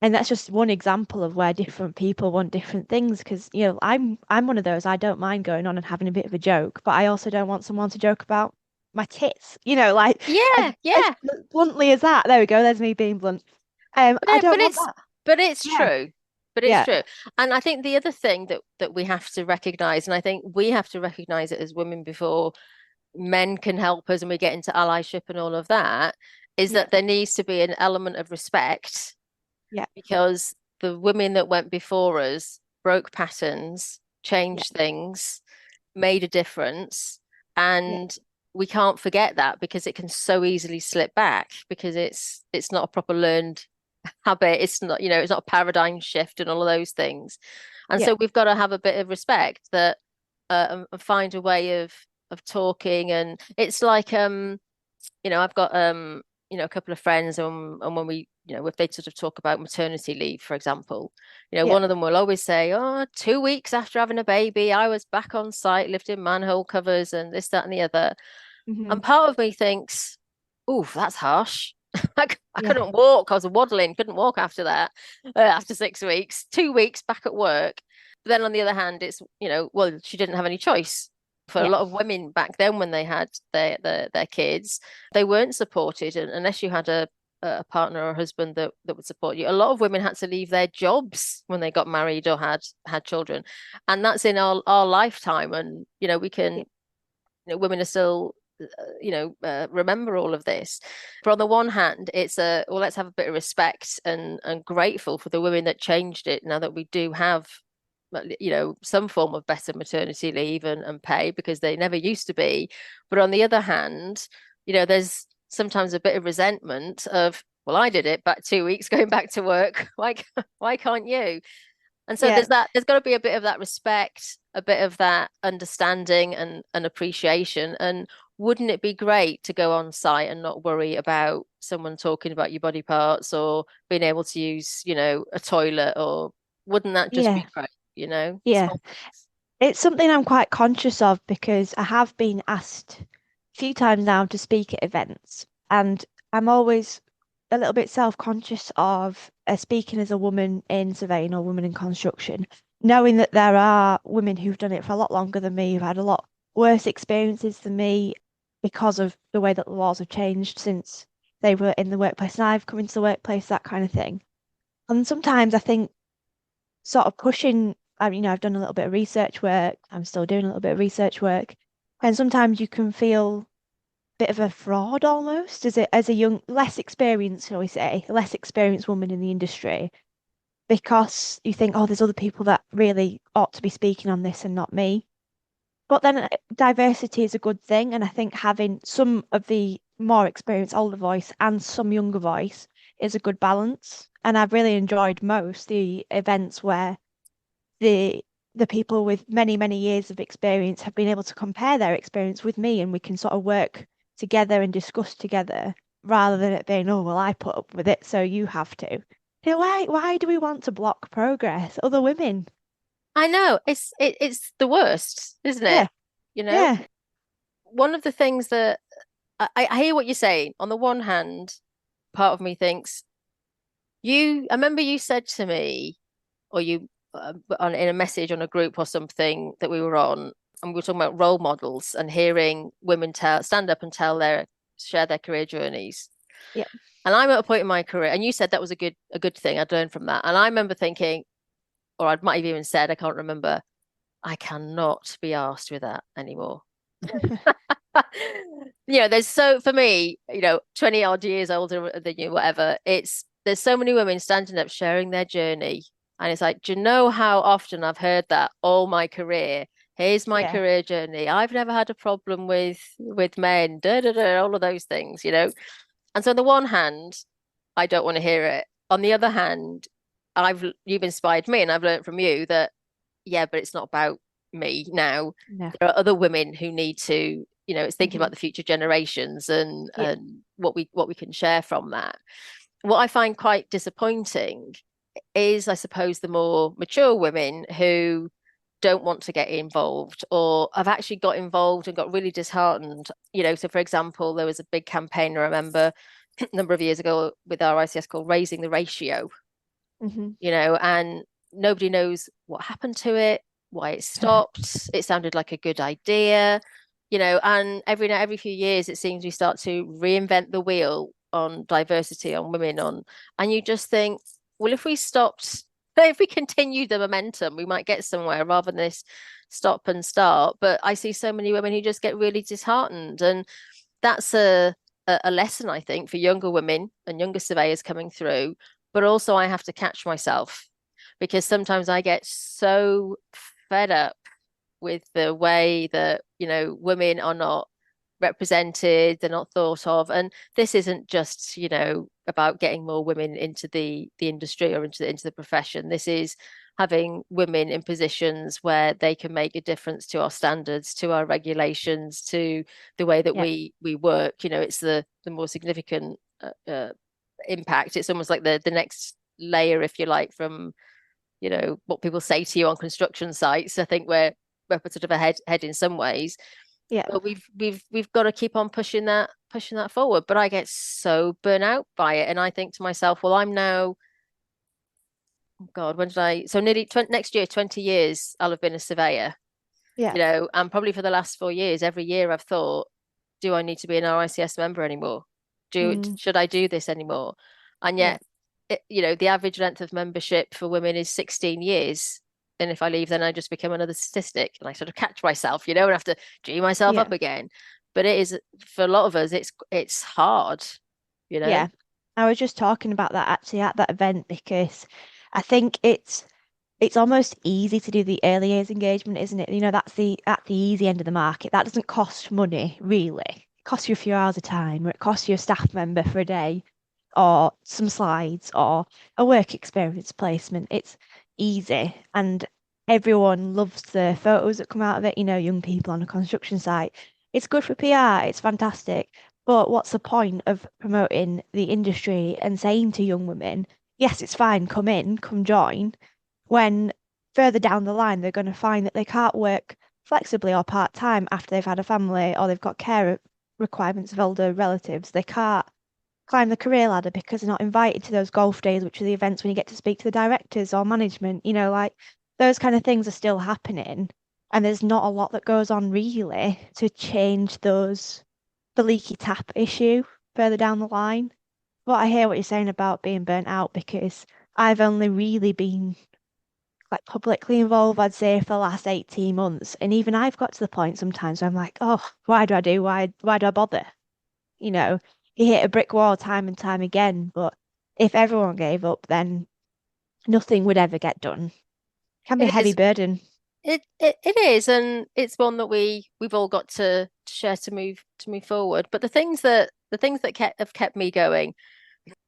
And that's just one example of where different people want different things. Because, I'm one of those, I don't mind going on and having a bit of a joke, but I also don't want someone to joke about my tits, like as, Yeah, as yeah. bluntly as that. There we go, there's me being blunt. I No, don't want that. but it's Yeah, true. But it's yeah, true. And I think the other thing that we have to recognize, and I think we have to recognize it as women before men can help us and we get into allyship and all of that, is yeah, that there needs to be an element of respect yeah, because the women that went before us broke patterns, yeah, changed things, made a difference. yeah, And we can't forget that because it can so easily slip back because it's not a proper learned habit. It's not, it's not a paradigm shift and all of those things. And yeah, so we've got to have a bit of respect that and find a way of talking. And it's like I've got a couple of friends and when we, if they sort of talk about maternity leave, for example, yeah. one of them will always say, oh, 2 weeks after having a baby, I was back on site lifting manhole covers and this, that, and the other. Hmm. And part of me thinks, oof, that's harsh. I Yeah, couldn't walk. I was waddling, couldn't walk after that, after 6 weeks, 2 weeks back at work. But then on the other hand, it's, well, she didn't have any choice. For a yeah, lot of women back then, when they had their kids, they weren't supported unless you had a partner or a husband that would support you. A lot of women had to leave their jobs when they got married or had children, and that's in our lifetime. And we can, yeah, women are still remember all of this. But on the one hand, it's well, let's have a bit of respect and grateful for the women that changed it. Now that we do have, some form of better maternity leave and pay because they never used to be. But on the other hand, there's sometimes a bit of resentment of, well, I did it back 2 weeks going back to work. Why can't you? And so yeah, there's got to be a bit of that respect, a bit of that understanding and appreciation. And wouldn't it be great to go on site and not worry about someone talking about your body parts or being able to use, a toilet, or wouldn't that just yeah, be great, yeah. small things. It's something I'm quite conscious of because I have been asked a few times now to speak at events, and I'm always a little bit self-conscious of speaking as a woman in surveying or woman in construction, knowing that there are women who've done it for a lot longer than me, who've had a lot worse experiences than me because of the way that the laws have changed since they were in the workplace and I've come into the workplace, that kind of thing. And sometimes I think sort of pushing, I've done a little bit of research work, I'm still doing a little bit of research work, and sometimes you can feel a bit of a fraud almost as a young, less experienced, shall we say, less experienced woman in the industry, because you think, oh, there's other people that really ought to be speaking on this and not me. But then diversity is a good thing, and I think having some of the more experienced older voice and some younger voice is a good balance. And I've really enjoyed most the events where the the people with many, many years of experience have been able to compare their experience with me, and we can sort of work together and discuss together rather than it being, oh, well, I put up with it, so you have to. You know, why do we want to block progress? Other women. I know it's the worst, isn't it? Yeah, You know, yeah, one of the things that I hear what you're saying. On the one hand, part of me thinks I remember you said to me, or you in a message on a group or something that we were on, and we were talking about role models and hearing women stand up and share their career journeys. yeah. And I'm at a point in my career, and you said that was a good thing. I'd learned from that. And I remember thinking, or I might have even said, I can't remember, I cannot be asked with that anymore. There's for me, 20 odd years older than you, whatever, there's so many women standing up sharing their journey. And it's like, do you know how often I've heard that all my career? Here's my Yeah, career journey. I've never had a problem with men, all of those things. And so on the one hand, I don't want to hear it. On the other hand, you've inspired me and I've learned from you that, yeah, but it's not about me now. no. There are other women who need to, it's thinking Hmm. about the future generations and Yeah, what we can share from that. What I find quite disappointing is, I suppose, the more mature women who don't want to get involved or have actually got involved and got really disheartened. So for example, there was a big campaign I remember a number of years ago with our ICS called Raising the Ratio, hmm. and nobody knows what happened to it, why it stopped. It sounded like a good idea, and every few years it seems we start to reinvent the wheel on diversity, on women, and you just think, well, if we continue the momentum, we might get somewhere rather than this stop and start. But I see so many women who just get really disheartened, and that's a lesson, I think, for younger women and younger surveyors coming through. But also, I have to catch myself because sometimes I get so fed up with the way that, women are not represented, they're not thought of. And this isn't just, about getting more women into the industry or into the profession. This is having women in positions where they can make a difference to our standards, to our regulations, to the way that Yeah, we work. It's the more significant impact. It's almost like the next layer, if you like, from what people say to you on construction sites. I think we're sort of ahead in some ways, yeah. but we've got to keep on pushing that forward. But I get so burnt out by it, and I think to myself, well, I'm now, oh God, when did I? So nearly next year, 20 years, I'll have been a surveyor. Yeah. And probably for the last 4 years, every year I've thought, do I need to be an RICS member anymore? Mm, Should I do this anymore? And yeah. yet, the average length of membership for women is 16 years. And if I leave, then I just become another statistic, and I sort of catch myself, and have to G myself Yeah. up again. But it is, for a lot of us, it's hard, you know. Yeah. I was just talking about that actually at that event because I think it's almost easy to do the early years engagement, isn't it? That's the at the easy end of the market. That doesn't cost money, really. It costs you a few hours of time, or it costs you a staff member for a day, or some slides, or a work experience placement. It's easy, and everyone loves the photos that come out of it. Young people on a construction site. It's good for PR. It's fantastic. But what's the point of promoting the industry and saying to young women, yes, it's fine, come in, come join, when further down the line they're going to find that they can't work flexibly or part-time after they've had a family or they've got care requirements of older relatives. They can't climb the career ladder because they're not invited to those golf days, which are the events when you get to speak to the directors or management. Like those kind of things are still happening. And there's not a lot that goes on really to change the leaky tap issue further down the line. But I hear what you're saying about being burnt out because I've only really been like publicly involved, I'd say, for the last 18 months. And even I've got to the point sometimes where I'm like, oh, why do I do? Why do I bother? You know, you hit a brick wall time and time again. But if everyone gave up, then nothing would ever get done. Can be a It heavy is. burden. It is, and it's one that we've all got to share to move forward. But the things that have kept me going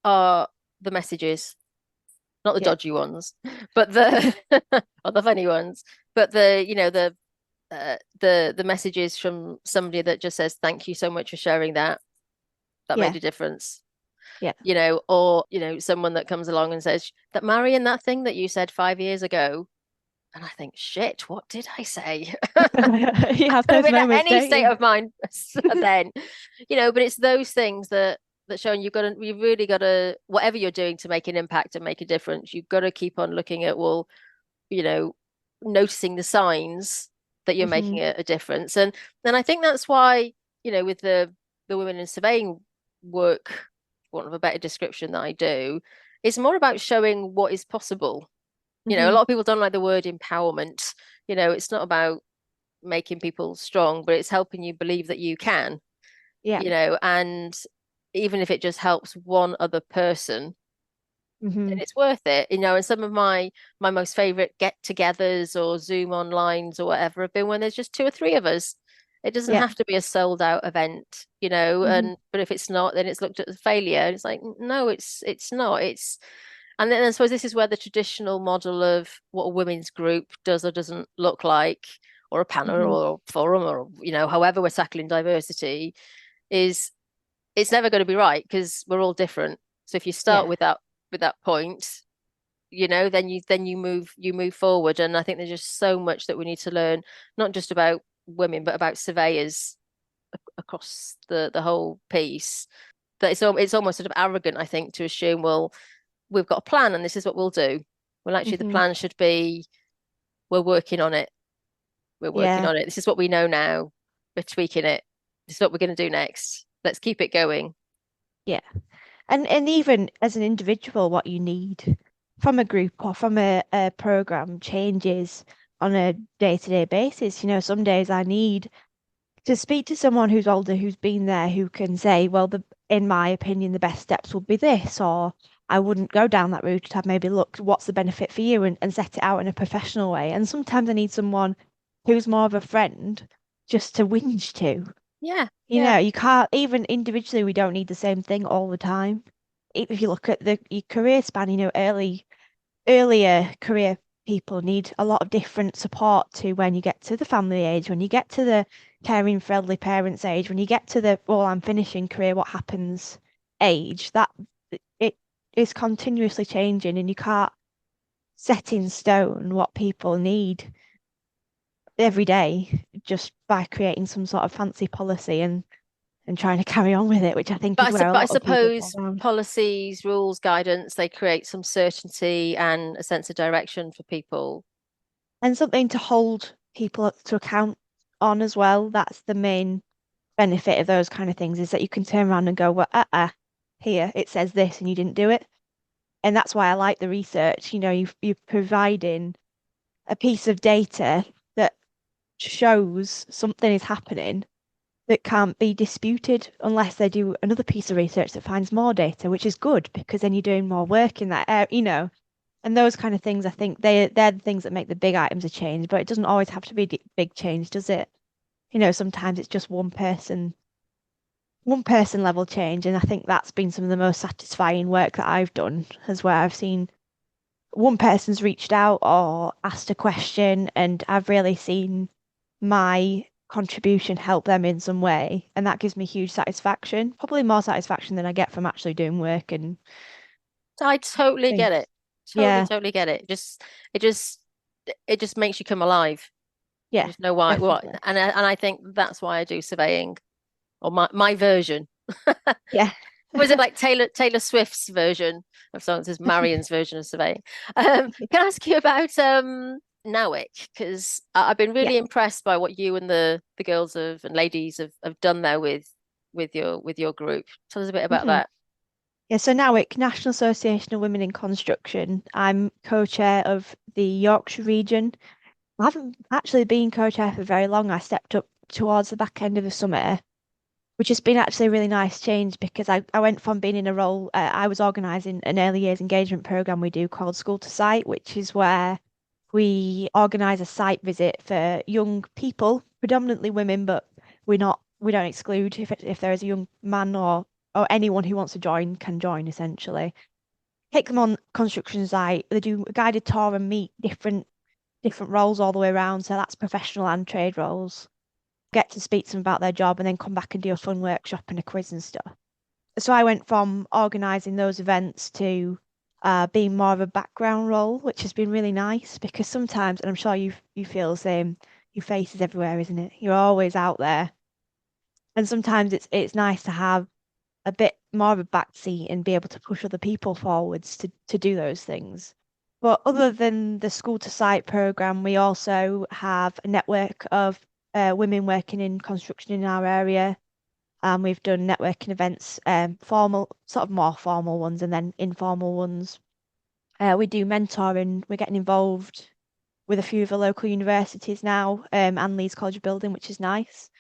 are the messages, not the Yeah. dodgy ones, but the or the funny ones, but the messages from somebody that just says thank you so much for sharing that. That Yeah. made a difference. Yeah. Or someone that comes along and says that Marion, that thing that you said 5 years ago, and I think, shit, what did I say? You I have could have those been at moments, any don't state you? of mind then, but it's those things that showing you've really got to, whatever you're doing to make an impact and make a difference, you've got to keep on looking at, well, you know, noticing the signs that you're making a difference. And then I think that's why, with the women in surveying work, for want of a better description that I do, it's more about showing what is possible. A lot of people don't like the word empowerment. It's not about making people strong, but it's helping you believe that you can, Yeah. and even if it just helps one other person, then it's worth it. And some of my most favorite get-togethers or Zoom onlines or whatever have been when there's just two or three of us. It doesn't Yeah. have to be a sold out event, but if it's not, then it's looked at as failure. It's like, no, it's not. And then I suppose this is where the traditional model of what a women's group does or doesn't look like, or a panel or forum, or however we're tackling diversity, is it's never going to be right because we're all different. So if you start Yeah. with that point, then you move forward. And I think there's just so much that we need to learn, not just about women, but about surveyors across the whole piece. That it's almost sort of arrogant, I think, to assume, well, we've got a plan and this is what we'll do. Well, actually, the plan should be, we're working on it. We're working Yeah. on it. This is what we know now. We're tweaking it. This is what we're going to do next. Let's keep it going. Yeah. And even as an individual, what you need from a group or from a program changes on a day-to-day basis. Some days I need to speak to someone who's older, who's been there, who can say, well, in my opinion, the best steps would be this, or I wouldn't go down that route. I've maybe looked, what's the benefit for you, and set it out in a professional way. And sometimes I need someone who's more of a friend just to whinge to. Yeah, yeah. You can't, even individually, we don't need the same thing all the time. If you look at your career span, earlier career people need a lot of different support to when you get to the family age, when you get to the caring for elderly parents age, when you get to the, well, I'm finishing career, what happens age, that it is continuously changing and you can't set in stone what people need every day just by creating some sort of fancy policy and trying to carry on with it, which I think is But where a I lot of people fall suppose down. policies, rules, guidance, they create some certainty and a sense of direction for people. And something to hold people to account on as well. That's the main benefit of those kind of things is that you can turn around and go, well, here it says this and you didn't do it. And that's why I like the research. You're providing a piece of data that shows something is happening that can't be disputed unless they do another piece of research that finds more data, which is good because then you're doing more work in that area. And those kind of things, I think they're the things that make the big items of change, but it doesn't always have to be big change, does it? Sometimes it's just one person level change, and I think that's been some of the most satisfying work that I've done, is where I've seen one person's reached out or asked a question, and I've really seen my contribution help them in some way, and that gives me huge satisfaction, probably more satisfaction than I get from actually doing work and So I totally things. get it. Totally, Yeah, totally get it. It just it just makes you come alive. You yeah, just know why what definitely. and I think that's why I do surveying, or my version. Yeah. Was it like Taylor Swift's version of songs? This is Marion's version of surveying. Can I ask you about NAWIC? Because I've been Yeah. really impressed by what you and the girls and ladies have done there with your group. Tell us a bit about hmm that. Yeah, so NAWIC, National Association of Women in Construction. I'm co-chair of the Yorkshire region. I haven't actually been co-chair for very long. I stepped up towards the back end of the summer, which has been actually a really nice change because I went from being in a role, I was organising an early years engagement programme we do called School to Site, which is where we organise a site visit for young people, predominantly women, but we're not we don't exclude if there is a young man or anyone who wants to join can join essentially. Take them on construction site. They do a guided tour and meet different roles all the way around. So that's professional and trade roles. Get to speak to them about their job and then come back and do a fun workshop and a quiz and stuff. So I went from organising those events to being more of a background role, which has been really nice because sometimes, and I'm sure you feel the same, your face is everywhere, isn't it? You're always out there. And sometimes it's nice to have a bit more of a back seat and be able to push other people forwards to do those things. But other than the school to site program, we also have a network of women working in construction in our area. We've done networking events, formal, sort of more formal ones, and then informal ones. We do mentoring. We're getting involved with a few of the local universities now, and Leeds College Building, which is nice.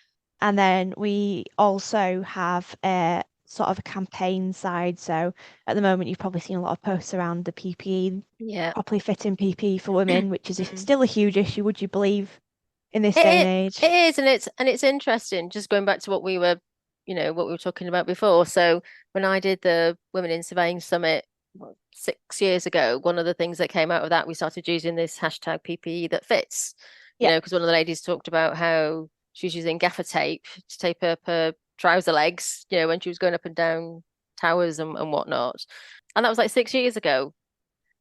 And then we also have a sort of a campaign side. So at the moment, you've probably seen a lot of posts around the PPE, Yeah. properly fitting PPE for women, which is Mm. still a huge issue, would you believe, in this It, day and it age? it is, and it's interesting. Just going back to what we were, what we were talking about before. So when I did the Women in Surveying Summit 6 years ago, one of the things that came out of that, we started using this hashtag PPE that fits. Yeah, Because one of the ladies talked about how she was using gaffer tape to tape up her trouser legs, when she was going up and down towers and whatnot. And that was like 6 years ago.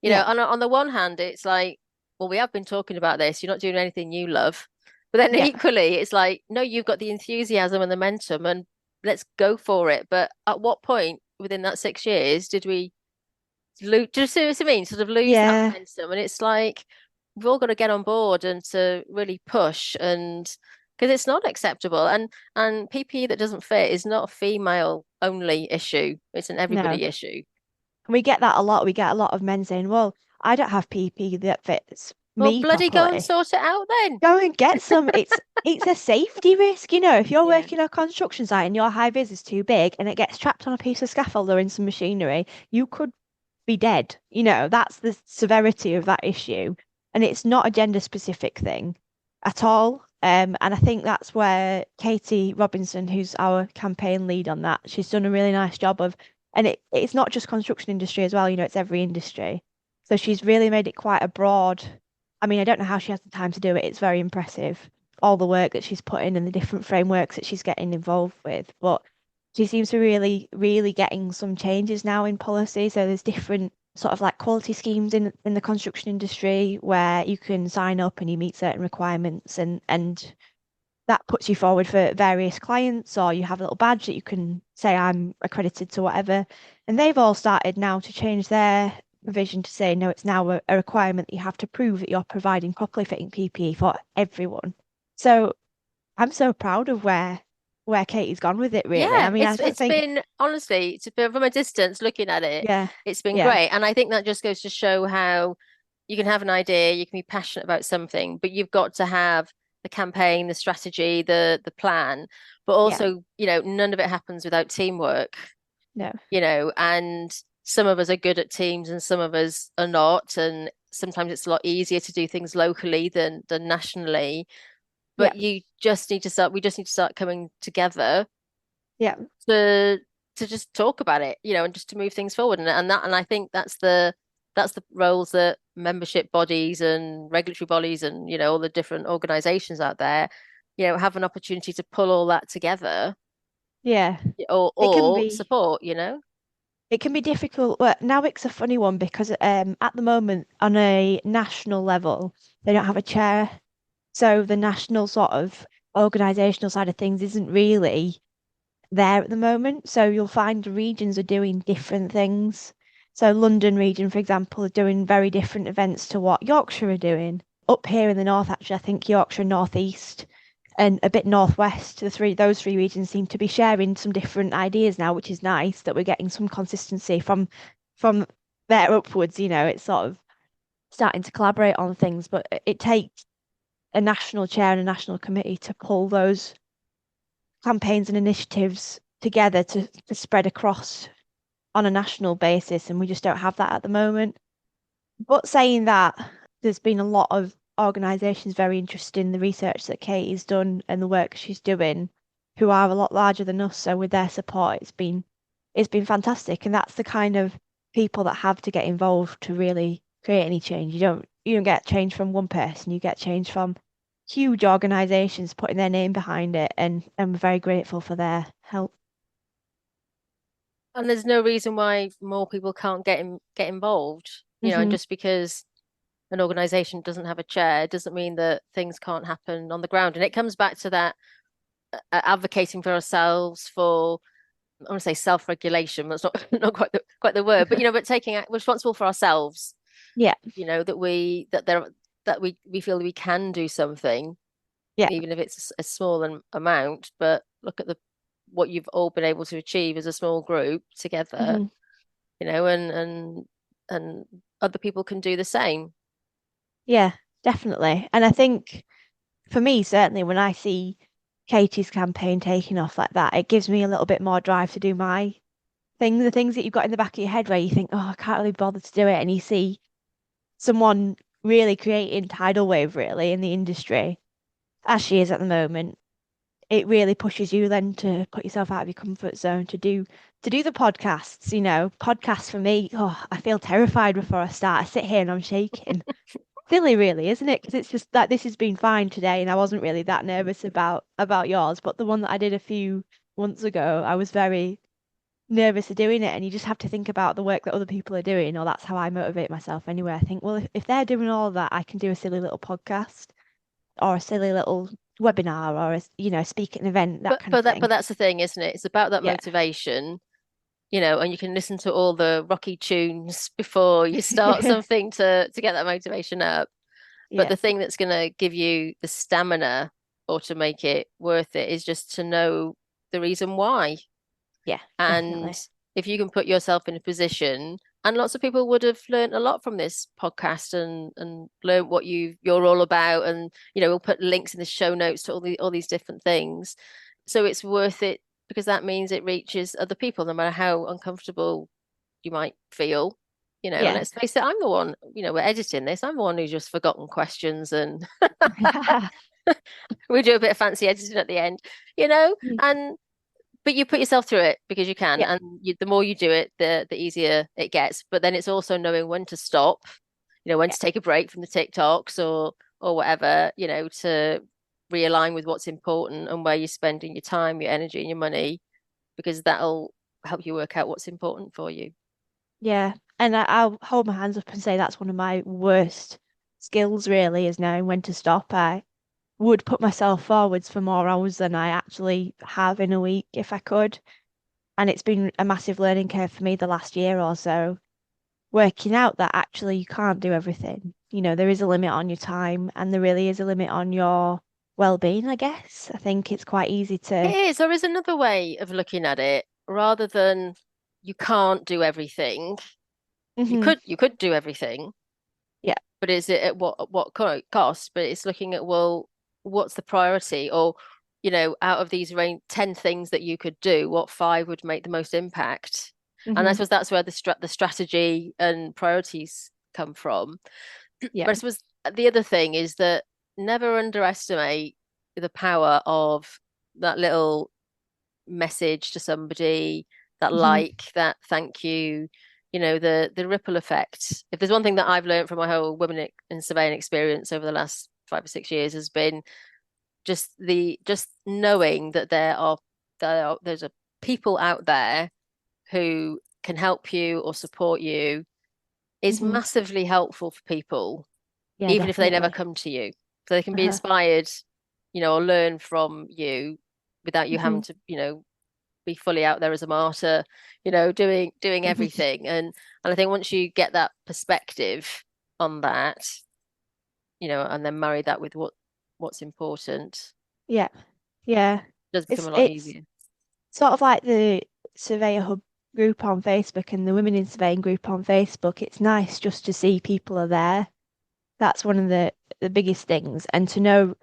yeah, On the one hand, it's like, well, we have been talking about this. You're not doing anything you love. But then yeah, equally, it's like, no, you've got the enthusiasm and the momentum and let's go for it. But at what point within that 6 years did we lose, do you see what I mean? Sort of lose that yeah, momentum. And it's like, we've all got to get on board and to really push and because it's not acceptable. And PPE that doesn't fit is not a female only issue. It's an no. everybody issue. We get that a lot. We get a lot of men saying, well, I don't have PP that fits Well, me bloody go and properly. sort it out then. Go and get some. It's a safety risk, if you're Yeah. working on a construction site and your high vis is too big and it gets trapped on a piece of scaffold or in some machinery, you could be dead. That's the severity of that issue. And it's not a gender specific thing at all. And I think that's where Katie Robinson, who's our campaign lead on that, she's done a really nice job of, and it's not just construction industry as well, it's every industry. So she's really made it quite a broad. I mean, I don't know how she has the time to do it. It's very impressive, all the work that she's put in and the different frameworks that she's getting involved with. But she seems to really, really getting some changes now in policy. So there's different sort of like quality schemes in the construction industry where you can sign up and you meet certain requirements and that puts you forward for various clients, or you have a little badge that you can say I'm accredited to whatever. And they've all started now to change their provision to say no, it's now a requirement that you have to prove that you're providing properly fitting PPE for everyone. So I'm so proud of where Katie's gone with it, really. I Yeah, mean, I it's don't it's think, been honestly, it's been from a distance looking at it, yeah, it's been yeah, great. And I think that just goes to show how you can have an idea, you can be passionate about something, but you've got to have the campaign, the strategy, the plan. But yeah, also, none of it happens without teamwork, no, and some of us are good at teams and some of us are not. And sometimes it's a lot easier to do things locally than nationally. yeah, But we just need to start coming together yeah, to just talk about it, and just to move things forward. And I think that's the roles that membership bodies and regulatory bodies and all the different organizations out there, have an opportunity to pull all that together yeah. It can or be. support. It can be difficult. Well, NAWIC's a funny one because at the moment, on a national level, they don't have a chair. So the national sort of organisational side of things isn't really there at the moment. So you'll find the regions are doing different things. So London region, for example, are doing very different events to what Yorkshire are doing. Up here in the north, actually, I think Yorkshire and North East and a bit northwest, those three regions seem to be sharing some different ideas now, which is nice that we're getting some consistency from there upwards. It's sort of starting to collaborate on things, but it takes a national chair and a national committee to pull those campaigns and initiatives together to spread across on a national basis, and we just don't have that at the moment. But saying that, there's been a lot of organisations very interested in the research that Katie's done and the work she's doing. who are a lot larger than us. So with their support, it's been fantastic. And that's the kind of people that have to get involved to really create any change. You don't get change from one person, you get change from huge organizations putting their name behind it, and I'm very grateful for their help. And there's no reason why more people can't get involved, and Hmm. just because an organization doesn't have a chair doesn't mean that things can't happen on the ground. And it comes back to that advocating for ourselves, for I want to say self-regulation. That's not not quite the word, but but taking responsible for ourselves. Yeah, That we feel we can do something, yeah. even if it's a small amount. But look at what you've all been able to achieve as a small group together, Hmm. and other people can do the same. Yeah, definitely. And I think for me, certainly, when I see Katie's campaign taking off like that, it gives me a little bit more drive to do my things, the things that you've got in the back of your head where you think, oh, I can't really bother to do it. And you see someone really creating tidal wave really in the industry, as she is at the moment. It really pushes you then to put yourself out of your comfort zone to do the podcasts. Podcasts for me, oh, I feel terrified before I start. I sit here and I'm shaking. Silly, really, isn't it? Because it's just like this has been fine today, and I wasn't really that nervous about yours. But the one that I did a few months ago, I was very nervous of doing it, and you just have to think about the work that other people are doing, or that's how I motivate myself anyway. I think, well, if they're doing all of that, I can do a silly little podcast or a silly little webinar or a speaking event, that But kind of but that thing. but that's the thing, isn't it? It's about that Yeah. motivation, and you can listen to all the rocky tunes before you start something to get that motivation up. But Yeah. the thing that's going to give you the stamina or to make it worth it is just to know the reason why. Yeah, And definitely. if you can put yourself in a position, and lots of people would have learned a lot from this podcast and learned what you're all about. And we'll put links in the show notes to all these different things. So it's worth it because that means it reaches other people, no matter how uncomfortable you might feel. And Yeah. let's face it, I'm the one, we're editing this. I'm the one who's just forgotten questions and we do a bit of fancy editing at the end, and but you put yourself through it because you can, Yeah. and the more you do it, the easier it gets. But then it's also knowing when to stop, when Yeah. to take a break from the TikToks or whatever, to realign with what's important and where you're spending your time, your energy, and your money, because that'll help you work out what's important for you. Yeah. And I'll hold my hands up and say that's one of my worst skills, really, is knowing when to stop. I would put myself forwards for more hours than I actually have in a week if I could. And it's been a massive learning curve for me the last year or so, working out that actually you can't do everything. There is a limit on your time, and there really is a limit on your well-being, I guess. I think it's quite easy It to. is. There is another way of looking at it, rather than you can't do everything. You Hmm. could do everything, Yeah. but is it at what cost? But it's looking at, well, what's the priority? Or, out of these 10 things that you could do, what 5 would make the most impact? And I Hmm. suppose that's where the strategy and priorities come from. Yeah. But I suppose the other thing is that never underestimate the power of that little message to somebody, that Hmm. that thank you, the ripple effect. If there's one thing that I've learned from my whole women in surveying experience over the last 5 or 6 years, has been just knowing that there's a people out there who can help you or support you is Hmm. massively helpful for people, Yeah, even if they never definitely. come to you. So they can be Uh-huh. inspired, or learn from you without you Hmm. having to, be fully out there as a martyr, doing everything. And I think once you get that perspective on that, and then marry that with what's important, Yeah. Yeah. it does become It's a lot it's easier. sort of like the Surveyor Hub group on Facebook and the Women in Surveying group on Facebook. It's nice just to see people are there. That's one of the biggest things. And to know,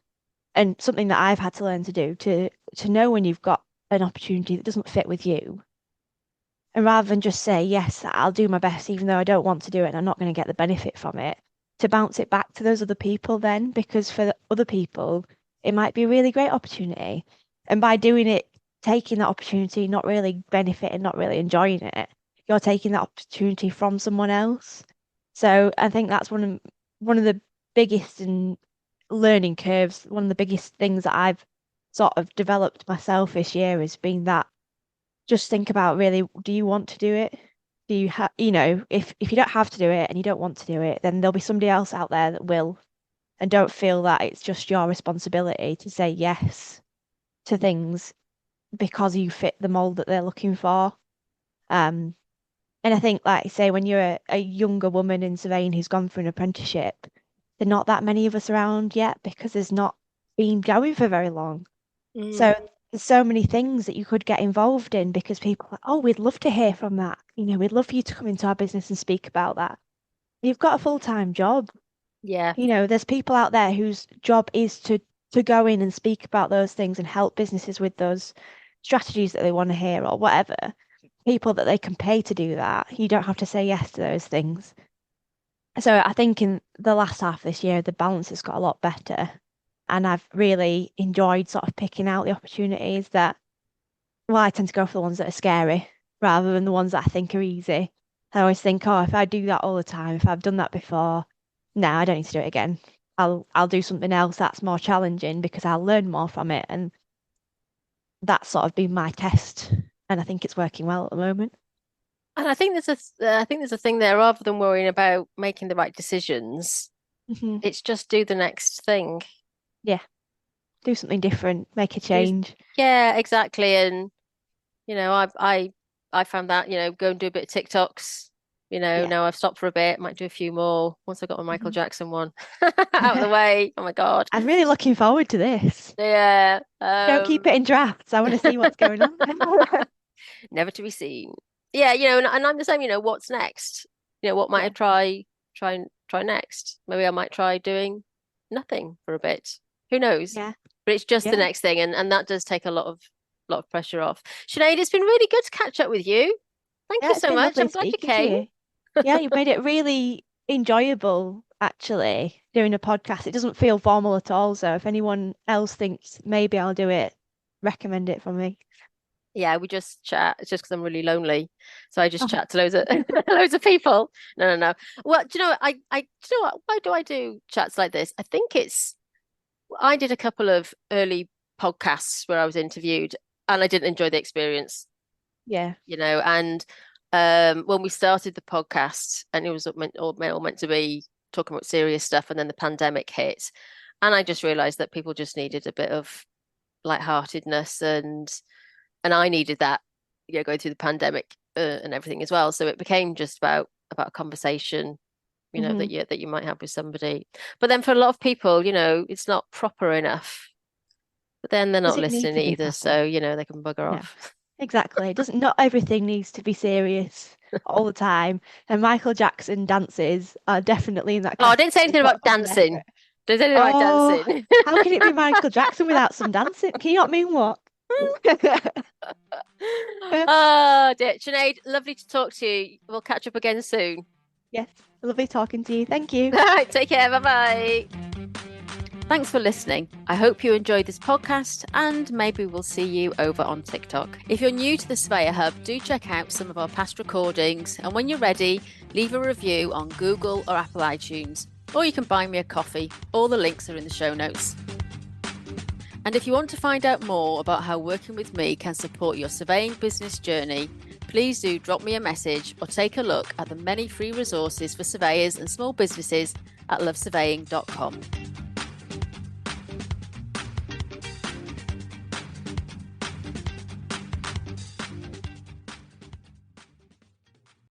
and something that I've had to learn to do, to know when you've got an opportunity that doesn't fit with you. And rather than just say, yes, I'll do my best, even though I don't want to do it and I'm not going to get the benefit from it, to bounce it back to those other people then, because for the other people, it might be a really great opportunity. And by doing it, taking that opportunity, not really benefiting, not really enjoying it, you're taking that opportunity from someone else. So I think that's one of the biggest and learning curves, one of the biggest things that I've sort of developed myself this year has been that just think about really, do you want to do it? Do you have, if you don't have to do it and you don't want to do it, then there'll be somebody else out there that will, and don't feel that it's just your responsibility to say yes to things because you fit the mold that they're looking for. Um, and I think, like I say, when you're a younger woman in surveying who's gone for an apprenticeship, there are not that many of us around yet because there's not been going for very long. So there's so many things that you could get involved in because people are like, oh, we'd love to hear from that. We'd love for you to come into our business and speak about that. You've got a full-time job. Yeah. There's people out there whose job is to go in and speak about those things and help businesses with those strategies that they want to hear or whatever. People that they can pay to do that. You don't have to say yes to those things. So I think in the last half of this year, the balance has got a lot better. And I've really enjoyed sort of picking out the opportunities that, well, I tend to go for the ones that are scary rather than the ones that I think are easy. I always think, oh, if I do that all the time, if I've done that before, no, I don't need to do it again. I'll do something else that's more challenging because I'll learn more from it. And that's sort of been my test. And I think it's working well at the moment. And I think there's a thing there. Rather than worrying about making the right decisions, it's just do the next thing. Yeah. Do something different, make a change. Yeah, exactly. And I found that, go and do a bit of TikToks. Yeah. Now I've stopped for a bit, might do a few more once I got my Michael Jackson one out of the way. Oh my God. I'm really looking forward to this. Yeah. Don't keep it in drafts. I want to see what's going on. Never to be seen. Yeah, and I'm the same, what's next? What might I try next? Maybe I might try doing nothing for a bit. Who knows? Yeah. But it's just the next thing, and that does take a lot of pressure off. Sinead, it's been really good to catch up with you. Thank you so much. I'm glad you came. Yeah, you've made it really enjoyable, actually, doing a podcast. It doesn't feel formal at all. So if anyone else thinks maybe I'll do it, recommend it for me. Yeah, we just chat. It's just because I'm really lonely, so I just chat to loads of loads of people. No. Well, do you know what? Do you know what? Why do I do chats like this? I think I did a couple of early podcasts where I was interviewed, and I didn't enjoy the experience. Yeah. And when we started the podcast, and it was all meant to be talking about serious stuff, and then the pandemic hit, and I just realized that people just needed a bit of lightheartedness, and I needed that, going through the pandemic and everything as well. So it became just about a conversation, that you might have with somebody. But then for a lot of people, it's not proper enough. But then they're not listening either, so they can bugger off. Exactly. It doesn't, not everything needs to be serious all the time. And Michael Jackson dances are definitely in that Oh, I didn't say anything about dancing. Didn't say anything about dancing. How can it be Michael Jackson without some dancing? Can you not mean what? Oh dear. Sinead, lovely to talk to you. We'll catch up again soon. Yes, lovely talking to you. Thank you. All right, take care. Bye-bye. Thanks for listening. I hope you enjoyed this podcast, and maybe we'll see you over on TikTok. If you're new to the Surveyor Hub, do check out some of our past recordings, and when you're ready, leave a review on Google or Apple iTunes, or you can buy me a coffee. All the links are in the show notes. And if you want to find out more about how working with me can support your surveying business journey, please do drop me a message or take a look at the many free resources for surveyors and small businesses at lovesurveying.com.